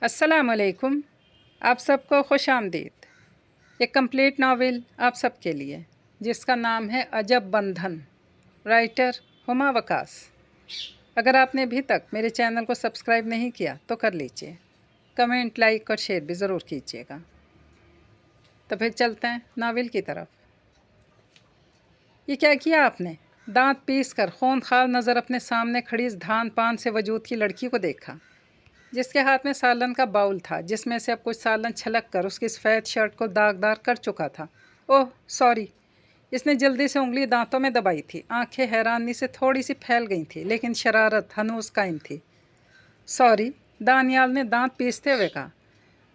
अस्सलाम वालेकुम। आप सबको खुश आमदीद। एक कंप्लीट नावल आप सब के लिए जिसका नाम है अजब बंधन, राइटर हुमा वकास। अगर आपने अभी तक मेरे चैनल को सब्सक्राइब नहीं किया तो कर लीजिए, कमेंट, लाइक और शेयर भी ज़रूर कीजिएगा। तो फिर चलते हैं नावल की तरफ। ये क्या किया आपने? दांत पीस कर खून-खार नज़र अपने सामने खड़ी इस धान पान से वजूद की लड़की को देखा, जिसके हाथ में सालन का बाउल था, जिसमें से अब कुछ सालन छलक कर उसकी सफ़ेद शर्ट को दागदार कर चुका था। Oh sorry. इसने जल्दी से उंगली दांतों में दबाई थी। आंखें हैरानी से थोड़ी सी फैल गई थी, लेकिन शरारत हनूस कायम थी। सॉरी, दानियाल ने दांत पीसते हुए कहा।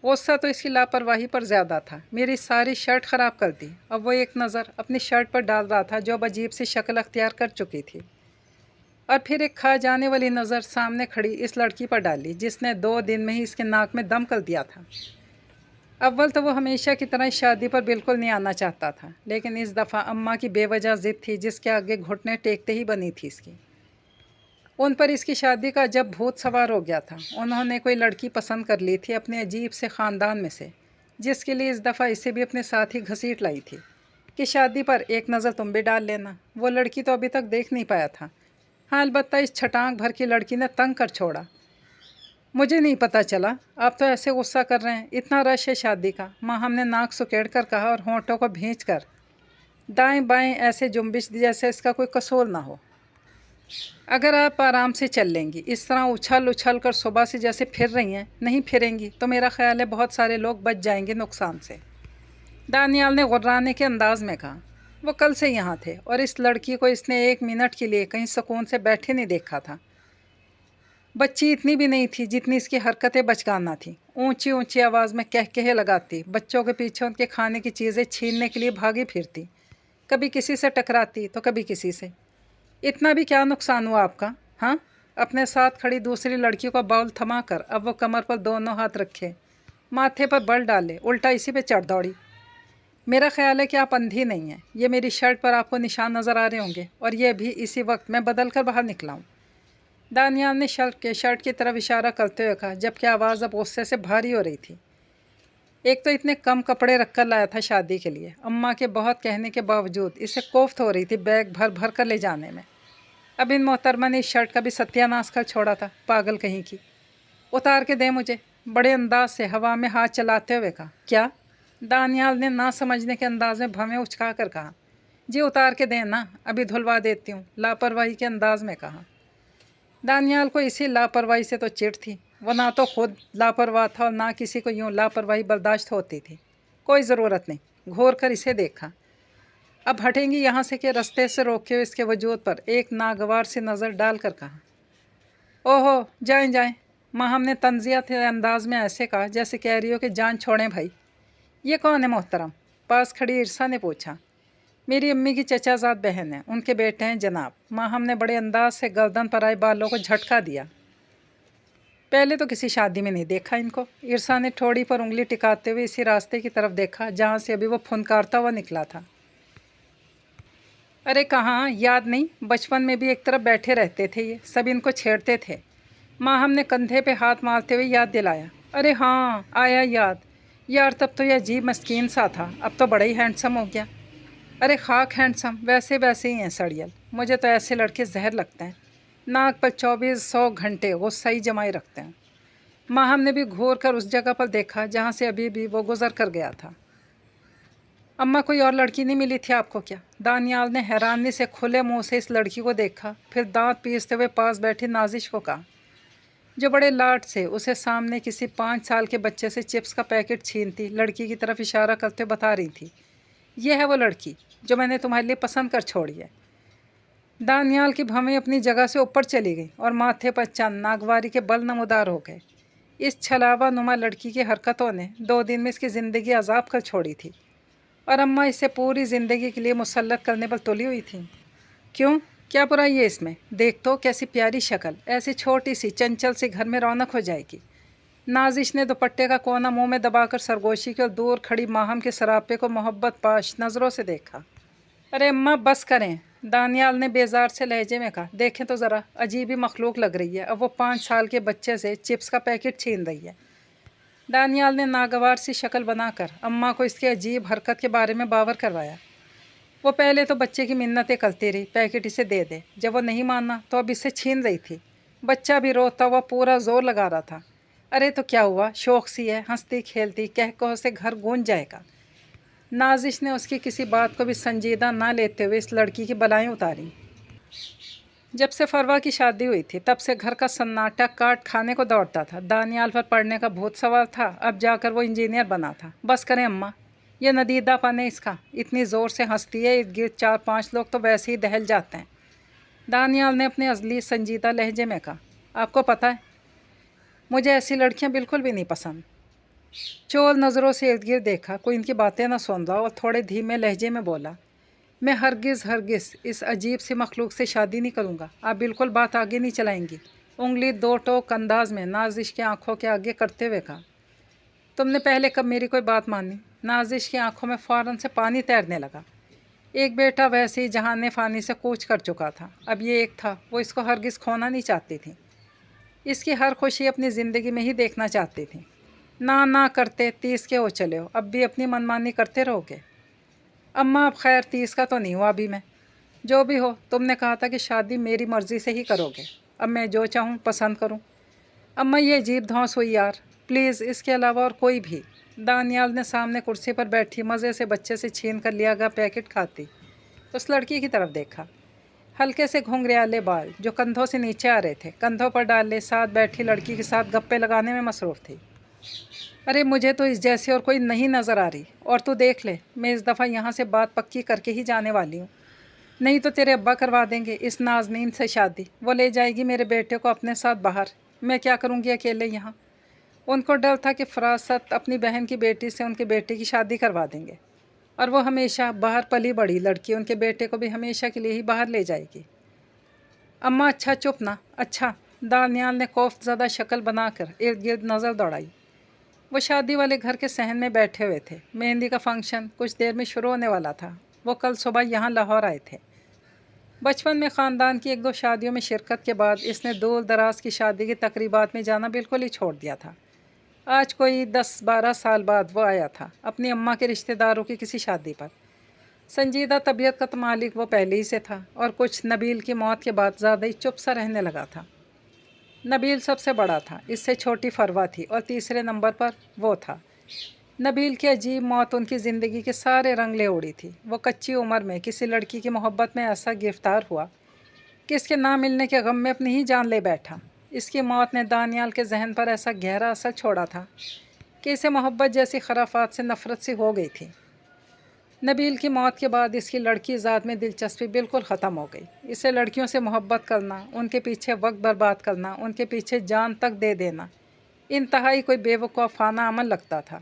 गुस्सा तो इसकी लापरवाही पर ज़्यादा था। मेरी सारी शर्ट ख़राब कर दी। अब वो एक नज़र अपनी शर्ट पर डाल रहा था जो अब अजीब सी शक्ल अख्तियार कर चुकी थी, और फिर एक खा जाने वाली नज़र सामने खड़ी इस लड़की पर डाली जिसने 2 दिन में ही इसके नाक में दम कर दिया था। अव्वल तो वो हमेशा की तरह शादी पर बिल्कुल नहीं आना चाहता था, लेकिन इस दफ़ा अम्मा की बेवजह ज़िद थी जिसके आगे घुटने टेकते ही बनी थी इसकी। उन पर इसकी शादी का जब भूत सवार हो गया था। उन्होंने कोई लड़की पसंद कर ली थी अपने अजीब से ख़ानदान में से, जिसके लिए इस दफ़ा इसे भी अपने साथ ही घसीट लाई थी कि शादी पर एक नज़र तुम भी डाल लेना। वो लड़की तो अभी तक देख नहीं पाया था। हाँ, अलबत्ता इस छटांग भर की लड़की ने तंग कर छोड़ा। मुझे नहीं पता चला, आप तो ऐसे गुस्सा कर रहे हैं, इतना रश है शादी का। माँ हमने नाक सुकेड़ कर कहा और होंठों को भींच कर दाएं बाएं ऐसे जुम्बिश दी जैसे इसका कोई कसूर ना हो। अगर आप आराम से चल लेंगी, इस तरह उछल उछल कर सुबह से जैसे फिर रही हैं, नहीं फिरेंगी तो मेरा ख्याल है बहुत सारे लोग बच जाएंगे नुकसान से, दानियाल ने गुर्राने के अंदाज में कहा। वो कल से यहाँ थे और इस लड़की को इसने 1 मिनट के लिए कहीं सुकून से बैठे नहीं देखा था। बच्ची इतनी भी नहीं थी जितनी इसकी हरकतें बचकाना थी। ऊंची ऊंची आवाज़ में कहकहे लगाती, बच्चों के पीछे उनके खाने की चीज़ें छीनने के लिए भागी फिरती, कभी किसी से टकराती तो कभी किसी से। इतना भी क्या नुकसान हुआ आपका? हाँ? अपने साथ खड़ी दूसरी लड़की को बाउल थमा कर अब वो कमर पर दोनों हाथ रखे, माथे पर बल डाले, उल्टा इसी पे चढ़ दौड़ी। मेरा ख्याल है कि आप अंधी नहीं हैं। ये मेरी शर्ट पर आपको निशान नज़र आ रहे होंगे, और ये भी इसी वक्त मैं बदल कर बाहर निकला हूँ, दानियाल ने शर्ट की तरफ इशारा करते हुए कहा, जबकि आवाज़ अब गुस्से से भारी हो रही थी। एक तो इतने कम कपड़े रख कर लाया था शादी के लिए। अम्मा के बहुत कहने के बावजूद इसे कोफ्त हो रही थी बैग भर भर कर ले जाने में। अब इन मोहतरमा ने इस शर्ट का भी सत्यानाश कर छोड़ा था, पागल कहीं की। उतार के दे मुझे, बड़े अंदाज से हवा में हाथ चलाते हुए कहा। क्या? दानियाल ने ना समझने के अंदाज में भवें उचका कर कहा। जी उतार के दें ना, अभी धुलवा देती हूँ, लापरवाही के अंदाज में कहा। दानियाल को इसी लापरवाही से तो चिढ़ थी। वो ना तो खुद लापरवाह था और ना किसी को यूँ लापरवाही बर्दाश्त होती थी। कोई ज़रूरत नहीं, घूर कर इसे देखा। अब हटेंगी यहाँ से कि रास्ते से रोके हुए इसके वजूद पर एक नागवार सी नज़र डाल कर कहा। ओहो, जाएं जाएं। माँ हमने तंजिया थे अंदाज में ऐसे कहा जैसे कह रही हो कि जान छोड़ें भाई। ये कौन है मोहतरम? पास खड़ी इरसा ने पूछा। मेरी अम्मी की चचाजाद बहन है, उनके बेटे हैं जनाब। माँ हमने बड़े अंदाज से गर्दन पर आए बालों को झटका दिया। पहले तो किसी शादी में नहीं देखा इनको। इरसा ने ठोड़ी पर उंगली टिकाते हुए इसी रास्ते की तरफ देखा जहाँ से अभी वो फुनकारता हुआ निकला था। अरे कहाँ, याद नहीं? बचपन में भी एक तरफ बैठे रहते थे, ये सब इनको छेड़ते थे। माँ हमने कंधे पे हाथ मारते हुए याद दिलाया। अरे हाँ, आया याद। यार तब तो यह अजीब मस्कीन सा था, अब तो बड़ा ही हैंडसम हो गया। अरे खाक हैंडसम, वैसे वैसे ही हैं सड़ियल। मुझे तो ऐसे लड़के जहर लगते हैं, नाक पर 2400 घंटे गुस्सा ही जमाए रखते हैं। माँ हमने भी घूर कर उस जगह पर देखा जहाँ से अभी भी वो गुजर कर गया था। अम्मा कोई और लड़की नहीं मिली थी आपको क्या? दानियाल ने हैरानी से खुले मुंह से इस लड़की को देखा, फिर दांत पीसते हुए पास बैठी नाजिश को कहा, जो बड़े लाड से उसे सामने किसी 5 साल के बच्चे से चिप्स का पैकेट छीनती लड़की की तरफ इशारा करते बता रही थी। यह है वो लड़की जो मैंने तुम्हारे लिए पसंद कर छोड़ी है। दानियाल की भवें अपनी जगह से ऊपर चली गई और माथे पर चंद नागवारी के बल नमूदार हो गए। इस छलावा नुमा लड़की की हरकतों ने 2 दिन में इसकी ज़िंदगी अजाब कर छोड़ी थी, और अम्मा इसे पूरी ज़िंदगी के लिए मुसल्लत करने पर तुली हुई थी। क्यों, क्या बुराई है इसमें? देख तो कैसी प्यारी शक्ल, ऐसी छोटी सी चंचल सी घर में रौनक हो जाएगी। नाजिश ने दुपट्टे का कोना मुंह में दबाकर सरगोशी की और दूर खड़ी माहम के सरापे को मोहब्बत पाश नज़रों से देखा। अरे अम्मा बस करें, दानियाल ने बेजार से लहजे में कहा। देखें तो ज़रा, अजीब ही मखलूक लग रही है। अब वो 5 साल के बच्चे से चिप्स का पैकेट छीन रही है। دانیال نے ناگوار سی شکل بنا کر اماں کو اس کی عجیب حرکت کے بارے میں باور کروایا۔ وہ پہلے تو بچے کی منتیں کرتی رہی، پیکٹ اسے دے دے۔ جب وہ نہیں مانا تو اب اسے چھین رہی تھی۔ بچہ بھی روتا ہوا پورا زور لگا رہا تھا۔ ارے تو کیا ہوا، شوق سی ہے، ہنستی کھیلتی کہہ سے گھر گونج جائے گا۔ نازش نے اس کی کسی بات کو بھی سنجیدہ نہ لیتے ہوئے اس لڑکی کی بلائیں اتاری۔ جب سے فروا کی شادی ہوئی تھی تب سے گھر کا سناٹا کاٹ کھانے کو دوڑتا تھا۔ دانیال پر پڑھنے کا بھوت سوار تھا، اب جا کر وہ انجینئر بنا تھا۔ بس کریں اماں، یہ ندیدہ پن ہے اس کا، اتنی زور سے ہنستی ہے، ارد گرد 4-5 لوگ تو ویسے ہی دہل جاتے ہیں۔ دانیال نے اپنے ازلی سنجیدہ لہجے میں کہا، آپ کو پتہ ہے مجھے ایسی لڑکیاں بالکل بھی نہیں پسند۔ چول نظروں سے ارد گرد دیکھا، کوئی ان کی باتیں نہ سن رہا، اور تھوڑے دھیمے لہجے میں بولا، میں ہرگز اس عجیب سی مخلوق سے شادی نہیں کروں گا۔ آپ بالکل بات آگے نہیں چلائیں گی؟ انگلی 2 ٹوک انداز میں نازش کی آنکھوں کے آگے کرتے ہوئے کہا، تم نے پہلے کب میری کوئی بات مانی؟ نازش کی آنکھوں میں فوراً سے پانی تیرنے لگا۔ ایک بیٹا ویسے ہی جہان فانی سے کوچ کر چکا تھا، اب یہ ایک تھا، وہ اس کو ہرگز کھونا نہیں چاہتی تھی۔ اس کی ہر خوشی اپنی زندگی میں ہی دیکھنا چاہتی تھی۔ نہ کرتے 30 کے ہو چلے ہو، اب بھی اپنی منمانی کرتے رہو گے؟ اماں اب خیر 30 کا تو نہیں ہوا ابھی میں۔ جو بھی ہو، تم نے کہا تھا کہ شادی میری مرضی سے ہی کرو گے، اب میں جو چاہوں پسند کروں۔ اماں یہ عجیب دھونس ہوئی یار، پلیز اس کے علاوہ اور کوئی بھی۔ دانیال نے سامنے کرسی پر بیٹھی مزے سے بچے سے چھین کر لیا گیا پیکٹ کھاتی اس لڑکی کی طرف دیکھا۔ ہلکے سے گھنگریالے بال جو کندھوں سے نیچے آ رہے تھے، کندھوں پر ڈالے ساتھ بیٹھی لڑکی کے ساتھ گپے لگانے میں مصروف تھی۔ ارے مجھے تو اس جیسی اور کوئی نہیں نظر آ رہی، اور تو دیکھ لے، میں اس دفعہ یہاں سے بات پکی کر کے ہی جانے والی ہوں، نہیں تو تیرے ابا کروا دیں گے اس نازنین سے شادی۔ وہ لے جائے گی میرے بیٹے کو اپنے ساتھ باہر، میں کیا کروں گی اکیلے یہاں؟ ان کو ڈر تھا کہ فراست اپنی بہن کی بیٹی سے ان کے بیٹے کی شادی کروا دیں گے، اور وہ ہمیشہ باہر پلی بڑی لڑکی ان کے بیٹے کو بھی ہمیشہ کے لیے ہی باہر لے جائے گی۔ اماں اچھا چپ نا، اچھا۔ دانیال نے کوفت زدہ شکل بنا کر ارد گرد نظر دوڑائی۔ وہ شادی والے گھر کے صحن میں بیٹھے ہوئے تھے۔ مہندی کا فنکشن کچھ دیر میں شروع ہونے والا تھا۔ وہ کل صبح یہاں لاہور آئے تھے۔ بچپن میں خاندان کی 1-2 شادیوں میں شرکت کے بعد اس نے دور دراز کی شادی کی تقریبات میں جانا بالکل ہی چھوڑ دیا تھا۔ آج کوئی 10-12 سال بعد وہ آیا تھا اپنی اماں کے رشتہ داروں کی کسی شادی پر۔ سنجیدہ طبیعت کا تو مالک وہ پہلے ہی سے تھا، اور کچھ نبیل کی موت کے بعد زیادہ ہی چپ سا رہنے لگا تھا۔ نبیل سب سے بڑا تھا، اس سے چھوٹی فروا تھی، اور تیسرے نمبر پر وہ تھا۔ نبیل کی عجیب موت ان کی زندگی کے سارے رنگ لے اڑی تھی۔ وہ کچی عمر میں کسی لڑکی کی محبت میں ایسا گرفتار ہوا کہ اس کے نہ ملنے کے غم میں اپنی ہی جان لے بیٹھا۔ اس کی موت نے دانیال کے ذہن پر ایسا گہرا اثر چھوڑا تھا کہ اسے محبت جیسی خرافات سے نفرت سی ہو گئی تھی۔ نبیل کی موت کے بعد اس کی لڑکی ذات میں دلچسپی بالکل ختم ہو گئی۔ اسے لڑکیوں سے محبت کرنا، ان کے پیچھے وقت برباد کرنا، ان کے پیچھے جان تک دے دینا انتہائی کوئی بے وقوفانہ عمل لگتا تھا۔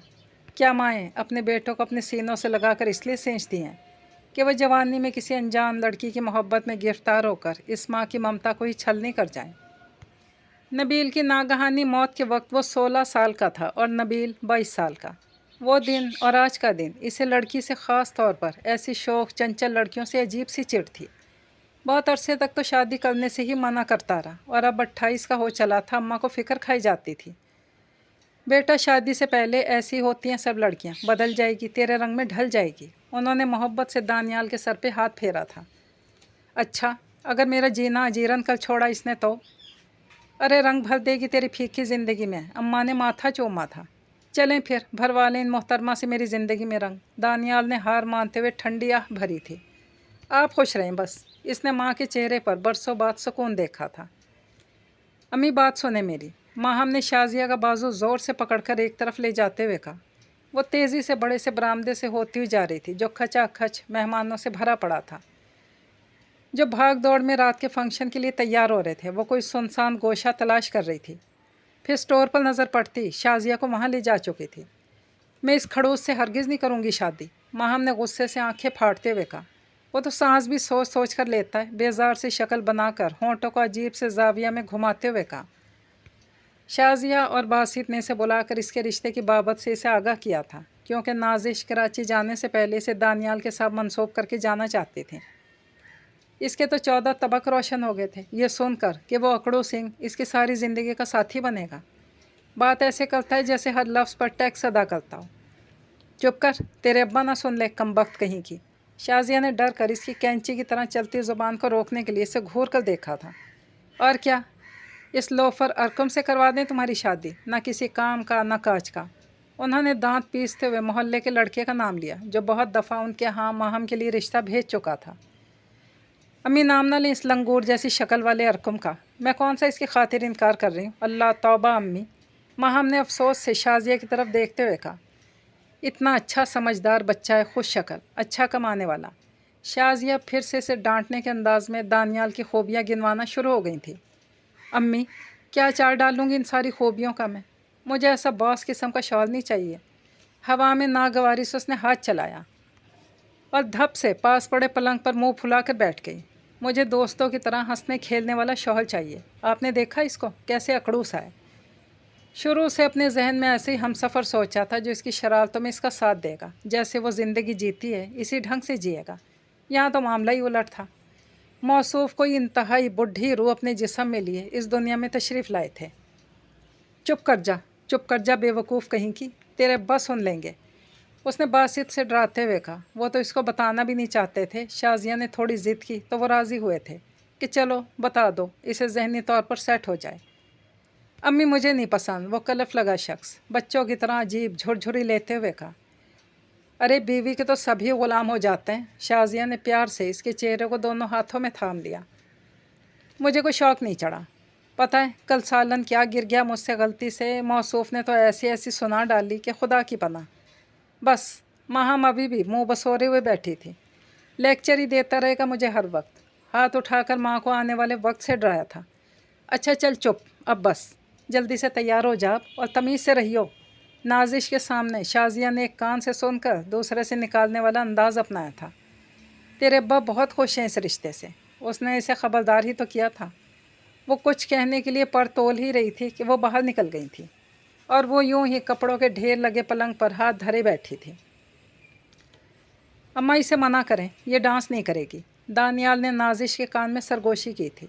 کیا مائیں اپنے بیٹوں کو اپنے سینوں سے لگا کر اس لیے سینچتی ہیں کہ وہ جوانی میں کسی انجان لڑکی کی محبت میں گرفتار ہو کر اس ماں کی ممتا کو ہی چھلنی کر جائیں۔ نبیل کی ناگہانی موت کے وقت وہ 16 سال کا تھا اور نبیل 22 سال کا۔ وہ دن اور آج کا دن اسے لڑکی سے خاص طور پر ایسی شوخ چنچل لڑکیوں سے عجیب سی چڑ تھی۔ بہت عرصے تک تو شادی کرنے سے ہی منع کرتا رہا، اور اب 28 کا ہو چلا تھا، اماں کو فکر کھائی جاتی تھی، بیٹا شادی سے پہلے ایسی ہوتی ہیں سب لڑکیاں، بدل جائے گی، تیرے رنگ میں ڈھل جائے گی۔ انہوں نے محبت سے دانیال کے سر پہ ہاتھ پھیرا تھا۔ اچھا اگر میرا جینا اجیرن کر چھوڑا اس نے تو؟ ارے رنگ بھر دے گی تیری پھیکی زندگی میں، اماں نے ماتھا چوما تھا۔ چلیں پھر بھروا لیں ان محترمہ سے میری زندگی میں رنگ۔ دانیال نے ہار مانتے ہوئے ٹھنڈی آہ بھری تھی۔ آپ خوش رہیں بس۔ اس نے ماں کے چہرے پر برسوں بعد سکون دیکھا تھا۔ امی بات سنیں میری۔ ماہم نے شازیہ کا بازو زور سے پکڑ کر ایک طرف لے جاتے ہوئے کہا۔ وہ تیزی سے بڑے سے برآمدے سے ہوتی ہوئی جا رہی تھی جو کھچا کھچ مہمانوں سے بھرا پڑا تھا، جو بھاگ دوڑ میں رات کے فنکشن کے لیے تیار ہو رہے تھے۔ وہ کوئی سنسان گوشہ تلاش کر رہی تھی۔ پھر اسٹور پر نظر پڑتی شازیہ کو وہاں لے جا چکی تھی۔ میں اس کھڑوس سے ہرگز نہیں کروں گی شادی، ماہم نے غصے سے آنکھیں پھاڑتے ہوئے کہا۔ وہ تو سانس بھی سوچ سوچ کر لیتا ہے، بیزار سی شکل بنا کر ہونٹوں کو عجیب سے زاویہ میں گھماتے ہوئے کہا۔ شازیہ اور باسط نے اسے بلا کر اس کے رشتے کی بابت سے اسے آگاہ کیا تھا، کیونکہ نازش کراچی جانے سے پہلے اسے دانیال کے ساتھ منسوب کر کے جانا چاہتی تھیں۔ اس کے تو 14 طبق روشن ہو گئے تھے یہ سن کر کہ وہ اکڑو سنگھ اس کی ساری زندگی کا ساتھی بنے گا۔ बात ऐसे करता है जैसे हर लफ्ज़ पर टैक्स अदा करता हो। चुप कर, तेरे अब्बा ना सुन ले, कमबख्त कहीं की। शाजिया ने डर कर इसकी कैंची की तरह चलती ज़ुबान को रोकने के लिए इसे घूर कर देखा था। और क्या, इस लोफर अरकम से करवा दें तुम्हारी शादी? ना किसी काम का, ना काज का। उन्होंने दांत पीसते हुए मोहल्ले के लड़के का नाम लिया जो बहुत दफ़ा उनके हाँ माहम के लिए रिश्ता भेज चुका था। अम्मी, नाम ना लें इस लंगूर जैसी शक्ल वाले अरकम का। मैं कौन सा इसकी खातिर इनकार कर रही हूँ। अल्लाह तौबा अम्मी, माहम ने अफसोस से शाजिया की तरफ देखते हुए कहा। इतना अच्छा समझदार बच्चा है, खुश शक्ल, अच्छा कमाने वाला। शाजिया फिर से इसे डांटने के अंदाज में दानियाल की खूबियाँ गिनवाना शुरू हो गई थी। अम्मी, क्या चार डालूँगी इन सारी खूबियों का मैं? मुझे ऐसा बॉस किस्म का शौहर नहीं चाहिए। हवा में नागवारी से उसने हाथ चलाया और धप से पास पड़े पलंग पर मुंह फुलाकर बैठ गई। मुझे दोस्तों की तरह हंसने खेलने वाला शौहर चाहिए। आपने देखा इसको कैसे अकड़ूस है। शुरू से अपने जहन में ऐसे ही हमसफ़र सोचा था जो इसकी शरारतों में इसका साथ देगा। जैसे वो ज़िंदगी जीती है इसी ढंग से जिएगा। यहाँ तो मामला ही उलट था। मौसूफ कोई इंतहाई बुढ़ी रूह अपने जिस्म में लिए इस दुनिया में तशरीफ़ लाए थे। चुप कर जा, चुप कर जा बेवकूफ़ कहीं की, तेरे अब्बा सुन लेंगे, उसने बासित से डराते हुए कहा। वो तो इसको बताना भी नहीं चाहते थे। शाजिया ने थोड़ी ज़िद की तो वो राज़ी हुए थे कि चलो बता दो, इसे जहनी तौर पर सेट हो जाए। अम्मी, मुझे नहीं पसंद, वो कलफ लगा शख्स बच्चों की तरह अजीब झुरझुरी लेते हुए कहा। अरे बीवी के तो सभी ग़ुलाम हो जाते हैं। शाजिया ने प्यार से इसके चेहरे को दोनों हाथों में थाम लिया। मुझे कोई शौक़ नहीं चढ़ा। पता है कल सालन क्या गिर गया मुझसे गलती से। मौसूफ ने तो ऐसी ऐसी सुना डाली कि खुदा की पनाह। बस, माहम अभी भी मुंह बसोरे हुए बैठी थी। लेक्चर ही देता रहेगा मुझे हर वक्त। हाथ उठाकर माँ को आने वाले वक्त से डराया था। अच्छा चल चुप, अब बस जल्दी से तैयार हो जा और तमीज़ से रहियो। नाजिश के सामने शाजिया ने एक कान से सुनकर दूसरे से निकालने वाला अंदाज़ अपनाया था। तेरे अब्बा बहुत खुश हैं इस रिश्ते से। उसने इसे ख़बरदार ही तो किया था। वो कुछ कहने के लिए पर तोल ही रही थी कि वो बाहर निकल गई थी और वो यूं ही कपड़ों के ढेर लगे पलंग पर हाथ धरे बैठी थी। अम्मा, इसे मना करें, ये डांस नहीं करेगी। दानियाल ने नाजिश के कान में सरगोशी की थी,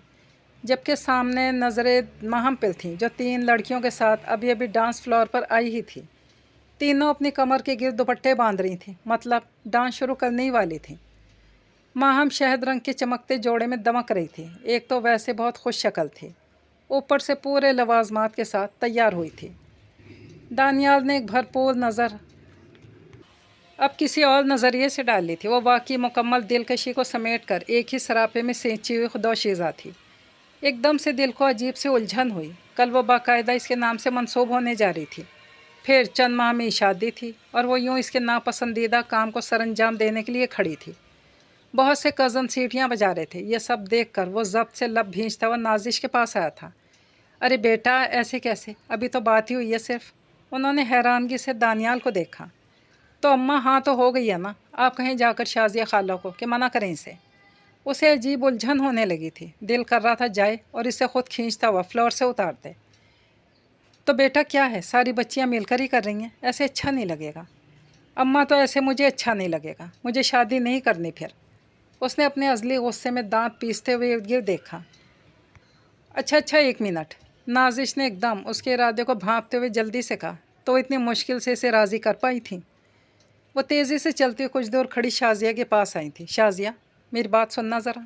जबकि सामने नज़रें माहम पर थीं जो 3 लड़कियों के साथ अभी अभी डांस फ्लोर पर आई ही थी। तीनों अपनी कमर के गिर्द दुपट्टे बांध रही थीं, मतलब डांस शुरू करने ही वाली थीं। माहम शहद रंग के चमकते जोड़े में दमक रही थी। एक तो वैसे बहुत खुश शक्ल थी, ऊपर से पूरे लवाजमात के साथ तैयार हुई थी। दानियाल ने एक भरपूर नज़र अब किसी और नज़रिए से डाल ली थी। वो वाकई मुकम्मल दिलकशी को समेट कर एक ही सरापे में सेंची हुई खुदोशीज़ा थी। एकदम से दिल को अजीब सी उलझन हुई। कल वो बाकायदा इसके नाम से मंसूब होने जा रही थी, फिर चंद माह में शादी थी और वो यूँ इसके नापसंदीदा काम को सरंजाम देने के लिए खड़ी थी। बहुत से कज़न सीटियाँ बजा रहे थे। ये सब देखकर वो ज़ब्त से लब भींचता हुआ नाजिश के पास आया था। अरे बेटा, ऐसे कैसे, अभी तो बात ही हुई है सिर्फ। उन्होंने हैरानगी से दानियाल को देखा। तो अम्मा, हाँ तो हो गई है ना। आप कहीं जाकर शाजिया खाला को कि मना करें इसे। उसे अजीब उलझन होने लगी थी। दिल कर रहा था जाए और इसे खुद खींचता हुआ फ्लोर से उतार दे। तो बेटा क्या है, सारी बच्चियाँ मिलकर ही कर रही हैं, ऐसे अच्छा नहीं लगेगा। अम्मा, तो ऐसे मुझे अच्छा नहीं लगेगा, मुझे शादी नहीं करनी फिर। उसने अपने अज़ली गुस्से में दांत पीसते हुए इर्द गिर्द देखा। अच्छा 1 मिनट, नाजिश ने एकदम उसके इरादे को भांपते हुए जल्दी से कहा। तो इतनी मुश्किल से इसे राज़ी कर पाई थी। वो तेज़ी से चलती हुई कुछ दूर खड़ी शाजिया के पास आई थी। शाजिया, मेरी बात सुनना ज़रा।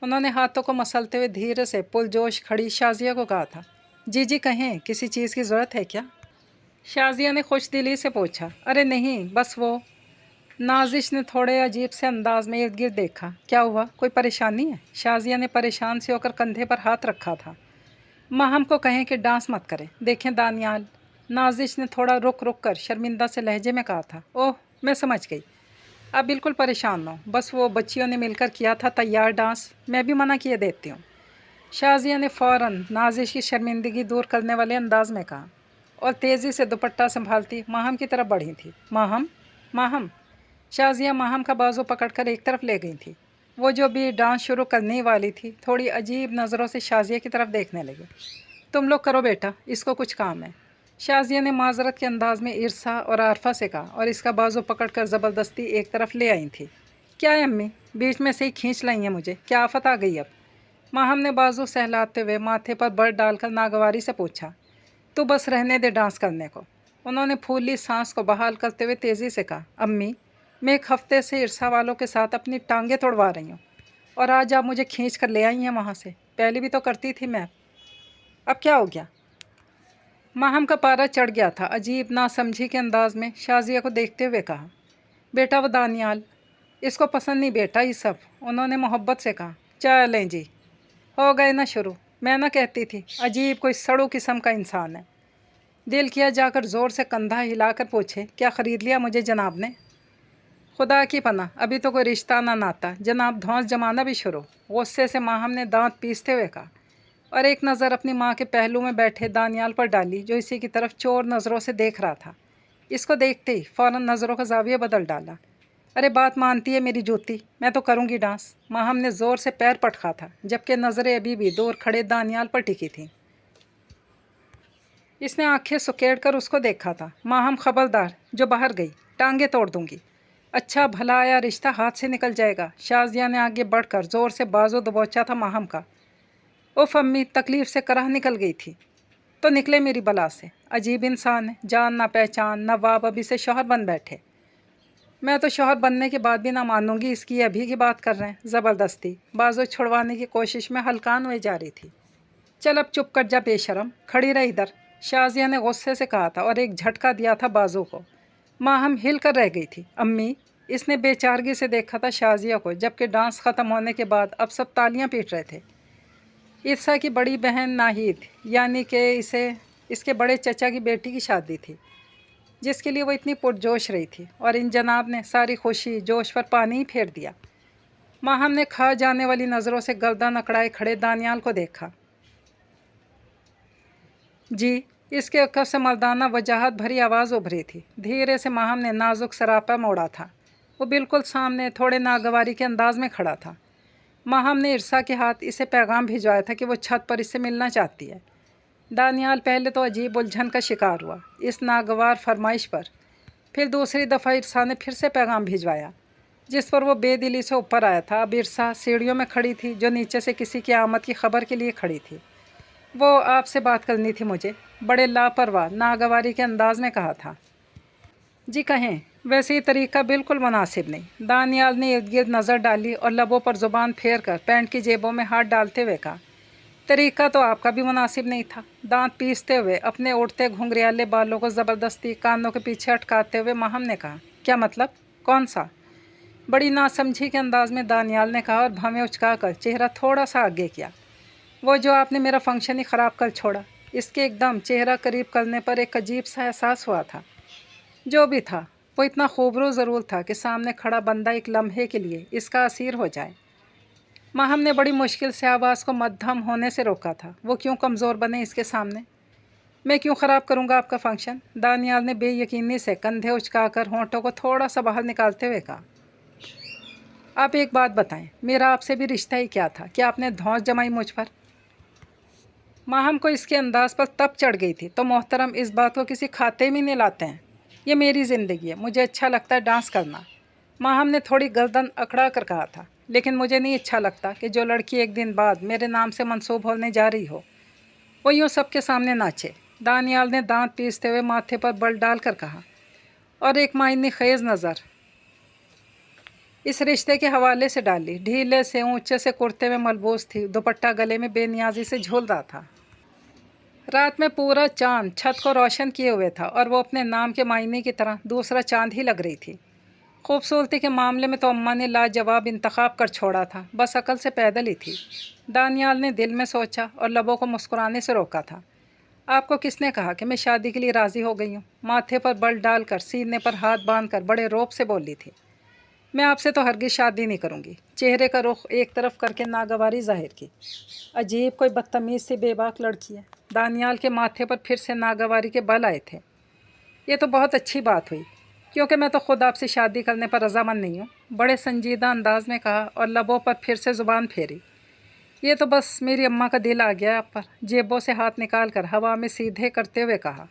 उन्होंने हाथों को मसलते हुए धीरे से पुरजोश खड़ी शाजिया को कहा था। जी कहें, किसी चीज़ की ज़रूरत है क्या? शाजिया ने खुश दिली से पूछा। अरे नहीं, बस वो। नाजिश ने थोड़े अजीब से अंदाज में इर्द गिर्द देखा। क्या हुआ, कोई परेशानी है? शाजिया ने परेशान से होकर कंधे पर हाथ रखा था। माहम को कहें कि डांस मत करें। देखें दानियाल, नाजिश ने थोड़ा रुक कर शर्मिंदा से लहजे में कहा था। ओह, मैं समझ गई, आप बिल्कुल परेशान न हो। बस वो बच्चियों ने मिलकर किया था तैयार डांस, मैं भी मना किए देती हूँ। शाजिया ने फ़ौरन नाजिश की शर्मिंदगी दूर करने वाले अंदाज में कहा और तेज़ी से दुपट्टा संभालती माहम की तरफ बढ़ी थी। माहम, माहम। शाजिया माहम का बाजू पकड़कर एक तरफ ले गई थी। वो जो भी डांस शुरू करने वाली थी थोड़ी अजीब नज़रों से शाजिया की तरफ देखने लगी। तुम लोग करो बेटा, इसको कुछ काम है। शाजिया ने माजरत के अंदाज में इरसा और आरफा से कहा और इसका बाजू पकड़कर ज़बरदस्ती एक तरफ ले आई थी। क्या है अम्मी, बीच में से ही खींच लाई हैं मुझे, क्या आफत आ गई अब? माहम ने बाजू सहलाते हुए माथे पर बड़ डालकर नागवारी से पूछा। तो बस रहने दे डांस करने को। उन्होंने फूली सांस को बहाल करते हुए तेज़ी से कहा, अम्मी मैं 1 हफ्ते से ईर्षा वालों के साथ अपनी टांगें तोड़वा रही हूँ और आज आप मुझे खींच कर ले आई हैं वहाँ से। पहले भी तो करती थी मैं, अब क्या हो गया? माहम का पारा चढ़ गया था। अजीब नासमझी के अंदाज में शाजिया को देखते हुए कहा, बेटा वो दानियाल, इसको पसंद नहीं बेटा ये सब। उन्होंने मोहब्बत से कहा, चलें जी, हो गए ना शुरू। मैं ना कहती थी, अजीब कोई सड़ू किस्म का इंसान है। दिल किया जाकर ज़ोर से कंधा हिलाकर पूछे, क्या ख़रीद लिया मुझे जनाब ने? खुदा की पनाह, अभी तो कोई रिश्ता ना नाता, जनाब धौंस जमाना भी शुरू। गुस्से से माहम ने दांत पीसते हुए कहा और एक नज़र अपनी माँ के पहलू में बैठे दानियाल पर डाली, जो इसी की तरफ चोर नज़रों से देख रहा था। इसको देखते ही फ़ौरन नज़रों का जाविया बदल डाला। अरे बात मानती है मेरी जूती, मैं तो करूँगी डांस। माहम ने ज़ोर से पैर पटका था, जबकि नज़रें अभी भी दूर खड़े दानियाल पर टिकी थीं। इसने आंखें सुकेड़ कर उसको देखा था। माहम खबरदार, जो बाहर गई टांगे तोड़ दूंगी। अच्छा भला आया रिश्ता हाथ से निकल जाएगा। शाजिया ने आगे बढ़कर ज़ोर से बाजू दबोचा था माहम का। उफ अम्मी, तकलीफ़ से कराह निकल गई थी। तो निकले मेरी बला से। अजीब इंसान है, जान ना पहचान, नवाब अभी से शौहर बन बैठे। मैं तो शौहर बनने के बाद भी ना मानूंगी इसकी, अभी की बात कर रहे हैं। ज़बरदस्ती बाजू छुड़वाने की कोशिश में हल्कान हुई जा रही थी। चल अब चुप कर जा बेशरम, खड़ी रह इधर, शाजिया ने गुस्से से कहा था और एक झटका दिया था बाजू को। माहम हिल कर रह गई थी। अम्मी, इसने बेचारगी से देखा था शाजिया को, जबकि डांस ख़त्म होने के बाद अब सब तालियां पीट रहे थे। ईर्षा की बड़ी बहन नाहिद, यानी कि इसके बड़े चचा की बेटी की शादी थी, जिसके लिए वो इतनी पुरजोश रही थी, और इन जनाब ने सारी खुशी जोश पर पानी ही फेर दिया। माहम ने खा जाने वाली नज़रों से गर्दन अकड़ाए खड़े दानियाल को देखा। जी, इसके अक्कर से मर्दाना वजाहत भरी आवाज़ उभरी थी। धीरे से माहम ने नाजुक सरापा मोड़ा था। वो बिल्कुल सामने थोड़े नागवारी के अंदाज में खड़ा था। माहम ने ईर्षा के हाथ इसे पैगाम भिजवाया था कि वो छत पर इससे मिलना चाहती है। दानियाल पहले तो अजीब उलझन का शिकार हुआ इस नागवार फरमाइश पर। फिर दूसरी दफ़ा ईर्षा ने फिर से पैगाम भिजवाया, जिस पर वो बेदिली से ऊपर आया था। अब ईर्षा सीढ़ियों में खड़ी थी, जो नीचे से किसी की आमद की खबर के लिए खड़ी थी। वो आपसे बात करनी थी मुझे, बड़े लापरवाह नागवारी के अंदाज में कहा था। जी कहें, वैसे ही तरीका बिल्कुल मुनासिब नहीं। दानियाल ने इर्द गिर्द नज़र डाली और लबों पर ज़ुबान फेर कर पैंट की जेबों में हाथ डालते हुए कहा, तरीका तो आपका भी मुनासिब नहीं था। दांत पीसते हुए अपने उड़ते घुंघरियाले बालों को ज़बरदस्ती कानों के पीछे अटकाते हुए माहम ने कहा, क्या मतलब? कौन सा? बड़ी नासमझी के अंदाज में दानियाल ने कहा और भवें उचका कर चेहरा थोड़ा सा आगे किया। वो जो आपने मेरा फंक्शन ही ख़राब कर छोड़ा। इसके एकदम चेहरा करीब करने पर एक अजीब सा एहसास हुआ था। जो भी था वो इतना खूबरू ज़रूर था कि सामने खड़ा बंदा एक लम्हे के लिए इसका असीर हो जाए। माहम ने बड़ी मुश्किल से आवाज़ को मध्यम होने से रोका था। वो क्यों कमज़ोर बने इसके सामने? मैं क्यों ख़राब करूँगा आपका फंक्शन? दानियाल ने बेयकीनी से कंधे उचकाकर होंठों को थोड़ा सा बाहर निकालते हुए कहा, आप एक बात बताएं, मेरा आपसे भी रिश्ता ही क्या था? क्या आपने धौंस जमाई मुझ पर? माहम को इसके अंदाज पर तब चढ़ गई थी। तो मोहतरम, इस बात को किसी खाते में नहीं लाते हैं। ये मेरी ज़िंदगी है, मुझे अच्छा लगता है डांस करना। माहम ने थोड़ी गर्दन अकड़ा कर कहा था, लेकिन मुझे नहीं अच्छा लगता कि जो लड़की एक दिन बाद मेरे नाम से मंसूब होने जा रही हो, वो यूँ सबके सामने नाचे। दानियाल ने दांत पीसते हुए माथे पर बल डाल कर कहा, और एक मायने खेज़ नज़र इस रिश्ते के हवाले से डाली। ढीले से ऊंचे से कुर्ते में मलबूस थी, दुपट्टा गले में बेनियाजी से झूल रहा था। रात में पूरा चांद छत को रोशन किए हुए था और वो अपने नाम के मायने की तरह दूसरा चांद ही लग रही थी। खूबसूरती के मामले में तो अम्मा ने लाजवाब इंतखाब कर छोड़ा था, बस अकल से पैदल ही थी। दानियाल ने दिल में सोचा और लबों को मुस्कुराने से रोका था। आपको किसने कहा कि मैं शादी के लिए राज़ी हो गई हूँ? माथे पर बल डालकर सीने पर हाथ बांधकर बड़े रौब से बोली थी। मैं आपसे तो हरगिज़ शादी नहीं करूँगी। चेहरे का रुख एक तरफ करके नागवारी जाहिर की। अजीब कोई बदतमीज़ सी बेबाक लड़की है। दानियाल के माथे पर फिर से नागवारी के बल आए थे। ये तो बहुत अच्छी बात हुई, क्योंकि मैं तो ख़ुद आपसे शादी करने पर रज़ामंद नहीं हूँ, बड़े संजीदा अंदाज में कहा और लबों पर फिर से ज़ुबान फेरी। ये तो बस मेरी अम्मा का दिल आ गया आप पर। जेबों से हाथ निकाल कर हवा में सीधे करते हुए कहा,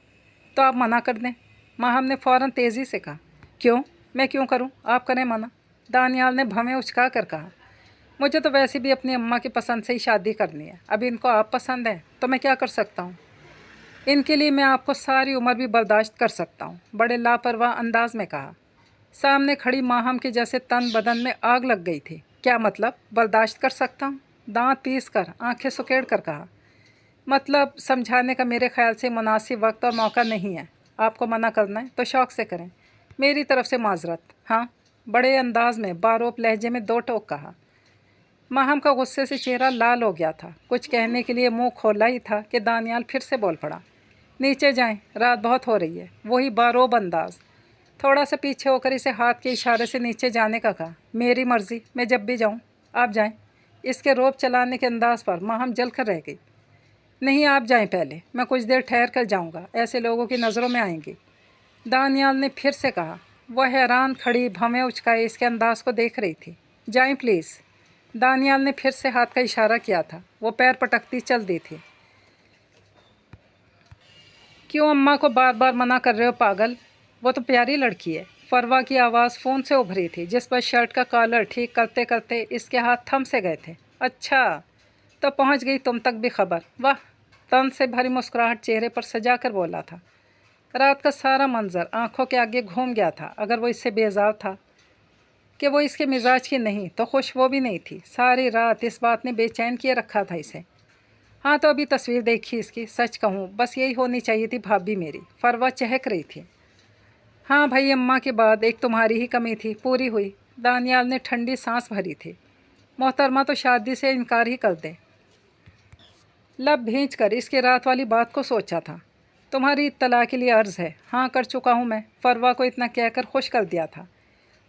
तो आप मना कर दें। माहम ने फ़ौरन तेज़ी से कहा, क्यों? मैं क्यों करूं? आप करें मना। दानियाल ने भवें उचका कर कहा, मुझे तो वैसे भी अपनी अम्मा की पसंद से ही शादी करनी है। अब इनको आप पसंद है तो मैं क्या कर सकता हूं? ان کے لیے میں آپ کو ساری عمر بھی برداشت کر سکتا ہوں، بڑے لاپرواہ انداز میں کہا۔ سامنے کھڑی ماہم کے جیسے تن بدن میں آگ لگ گئی تھی۔ کیا مطلب برداشت کر سکتا ہوں؟ دانت پیس کر آنکھیں سکیڑ کر کہا۔ مطلب سمجھانے کا میرے خیال سے مناسب وقت اور موقع نہیں ہے۔ آپ کو منع کرنا ہے تو شوق سے کریں، میری طرف سے معذرت۔ ہاں، بڑے انداز میں باروب لہجے میں دو ٹوک کہا۔ ماہم کا غصے سے چہرہ لال ہو گیا تھا، کچھ کہنے کے لیے منہ کھولا ہی تھا کہ دانیال پھر سے بول پڑا۔ نیچے جائیں، رات بہت ہو رہی ہے۔ وہی باروب انداز۔ تھوڑا سا پیچھے ہو کر اسے ہاتھ کے اشارے سے نیچے جانے کا کہا۔ میری مرضی، میں جب بھی جاؤں۔ آپ جائیں۔ اس کے روب چلانے کے انداز پر ماہم جل کر رہ گئی۔ نہیں، آپ جائیں پہلے، میں کچھ دیر ٹھہر کر جاؤں گا، ایسے لوگوں کی نظروں میں آئیں گی، دانیال نے پھر سے کہا۔ وہ حیران کھڑی بھویں اچکائے اس کے انداز کو دیکھ رہی تھی۔ جائیں پلیز۔ دانیال نے پھر سے ہاتھ کا اشارہ کیا تھا۔ وہ پیر پٹکتی چل دی تھی۔ کیوں اماں کو بار بار منع کر رہے ہو پاگل؟ وہ تو پیاری لڑکی ہے۔ فروا کی آواز فون سے ابھری تھی، جس پر شرٹ کا کالر ٹھیک کرتے کرتے اس کے ہاتھ تھم سے گئے تھے۔ اچھا، تو پہنچ گئی تم تک بھی خبر؟ واہ! طنز سے بھری مسکراہٹ چہرے پر سجا کر بولا تھا۔ رات کا سارا منظر آنکھوں کے آگے گھوم گیا تھا۔ اگر وہ اس سے بیزار تھا کہ وہ اس کے مزاج کی نہیں تو خوش وہ بھی نہیں تھی۔ ساری رات اس بات نے بے چین کیے رکھا تھا اسے۔ ہاں تو ابھی تصویر دیکھی اس کی، سچ کہوں بس یہی ہونی چاہیے تھی بھابھی میری، فروا چہک رہی تھی۔ ہاں بھائی، اماں کے بعد ایک تمہاری ہی کمی تھی، پوری ہوئی۔ دانیال نے ٹھنڈی سانس بھری تھی۔ محترمہ تو شادی سے انکار ہی کر دے۔ لب بھینچ کر اس کی رات والی بات کو سوچا تھا۔ تمہاری اطلاع کے لیے عرض ہے، ہاں کر چکا ہوں میں، فروا کو اتنا کہہ کر خوش کر دیا تھا،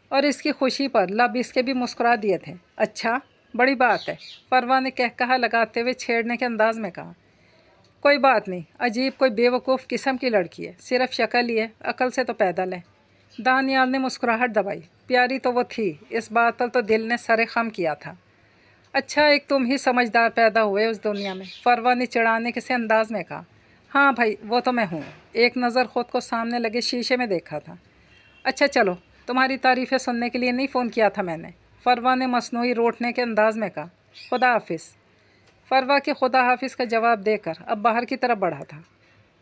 اور اس کی خوشی پر لب اس کے بھی مسکرا دیے تھے۔ اچھا، بڑی بات ہے، فروا نے کہا لگاتے ہوئے چھیڑنے کے انداز میں کہا۔ کوئی بات نہیں، عجیب کوئی بے وقوف قسم کی لڑکی ہے، صرف شکل ہی ہے، عقل سے تو پیدل ہے۔ دانیال نے مسکراہٹ دبائی۔ پیاری تو وہ تھی، اس بات پر تو دل نے سر خم کیا تھا۔ اچھا، ایک تم ہی سمجھدار پیدا ہوئے اس دنیا میں، فروا نے چڑھانے کے سے انداز میں کہا۔ ہاں بھائی، وہ تو میں ہوں۔ ایک نظر خود کو سامنے لگے شیشے میں دیکھا تھا۔ اچھا چلو، تمہاری تعریفیں سننے کے لیے نہیں فون کیا تھا میں نے، فروا نے مصنوعی روٹنے کے انداز میں کہا۔ خدا حافظ۔ فروا کے خدا حافظ کا جواب دے کر اب باہر کی طرف بڑھا تھا۔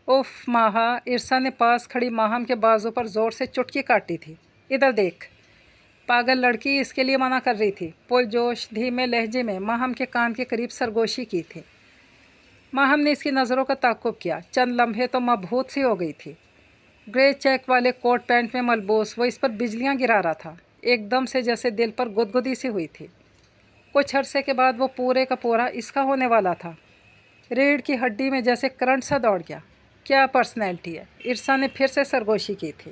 اف ماہا، ارسا نے پاس کھڑی ماہم کے بازو پر زور سے چٹکی کاٹی تھی۔ ادھر دیکھ۔ پاگل لڑکی، اس کے لیے منع کر رہی تھی، پرجوش دھیمے لہجے میں ماہم کے کان کے قریب سرگوشی کی تھی۔ ماہم نے اس کی نظروں کا تعقب کیا، چند لمحے تو مبہوت سی ہو گئی تھی۔ گرے چیک والے کوٹ پینٹ میں ملبوس وہ اس پر بجلیاں گرا رہا تھا، ایک دم سے جیسے دل پر گدگدی سی ہوئی تھی۔ کچھ عرصے کے بعد وہ پورے کا پورا اس کا ہونے والا تھا۔ ریڑھ کی ہڈی میں جیسے کرنٹ سا دوڑ گیا۔ کیا پرسنالٹی ہے، ارسا نے پھر سے سرگوشی کی تھی۔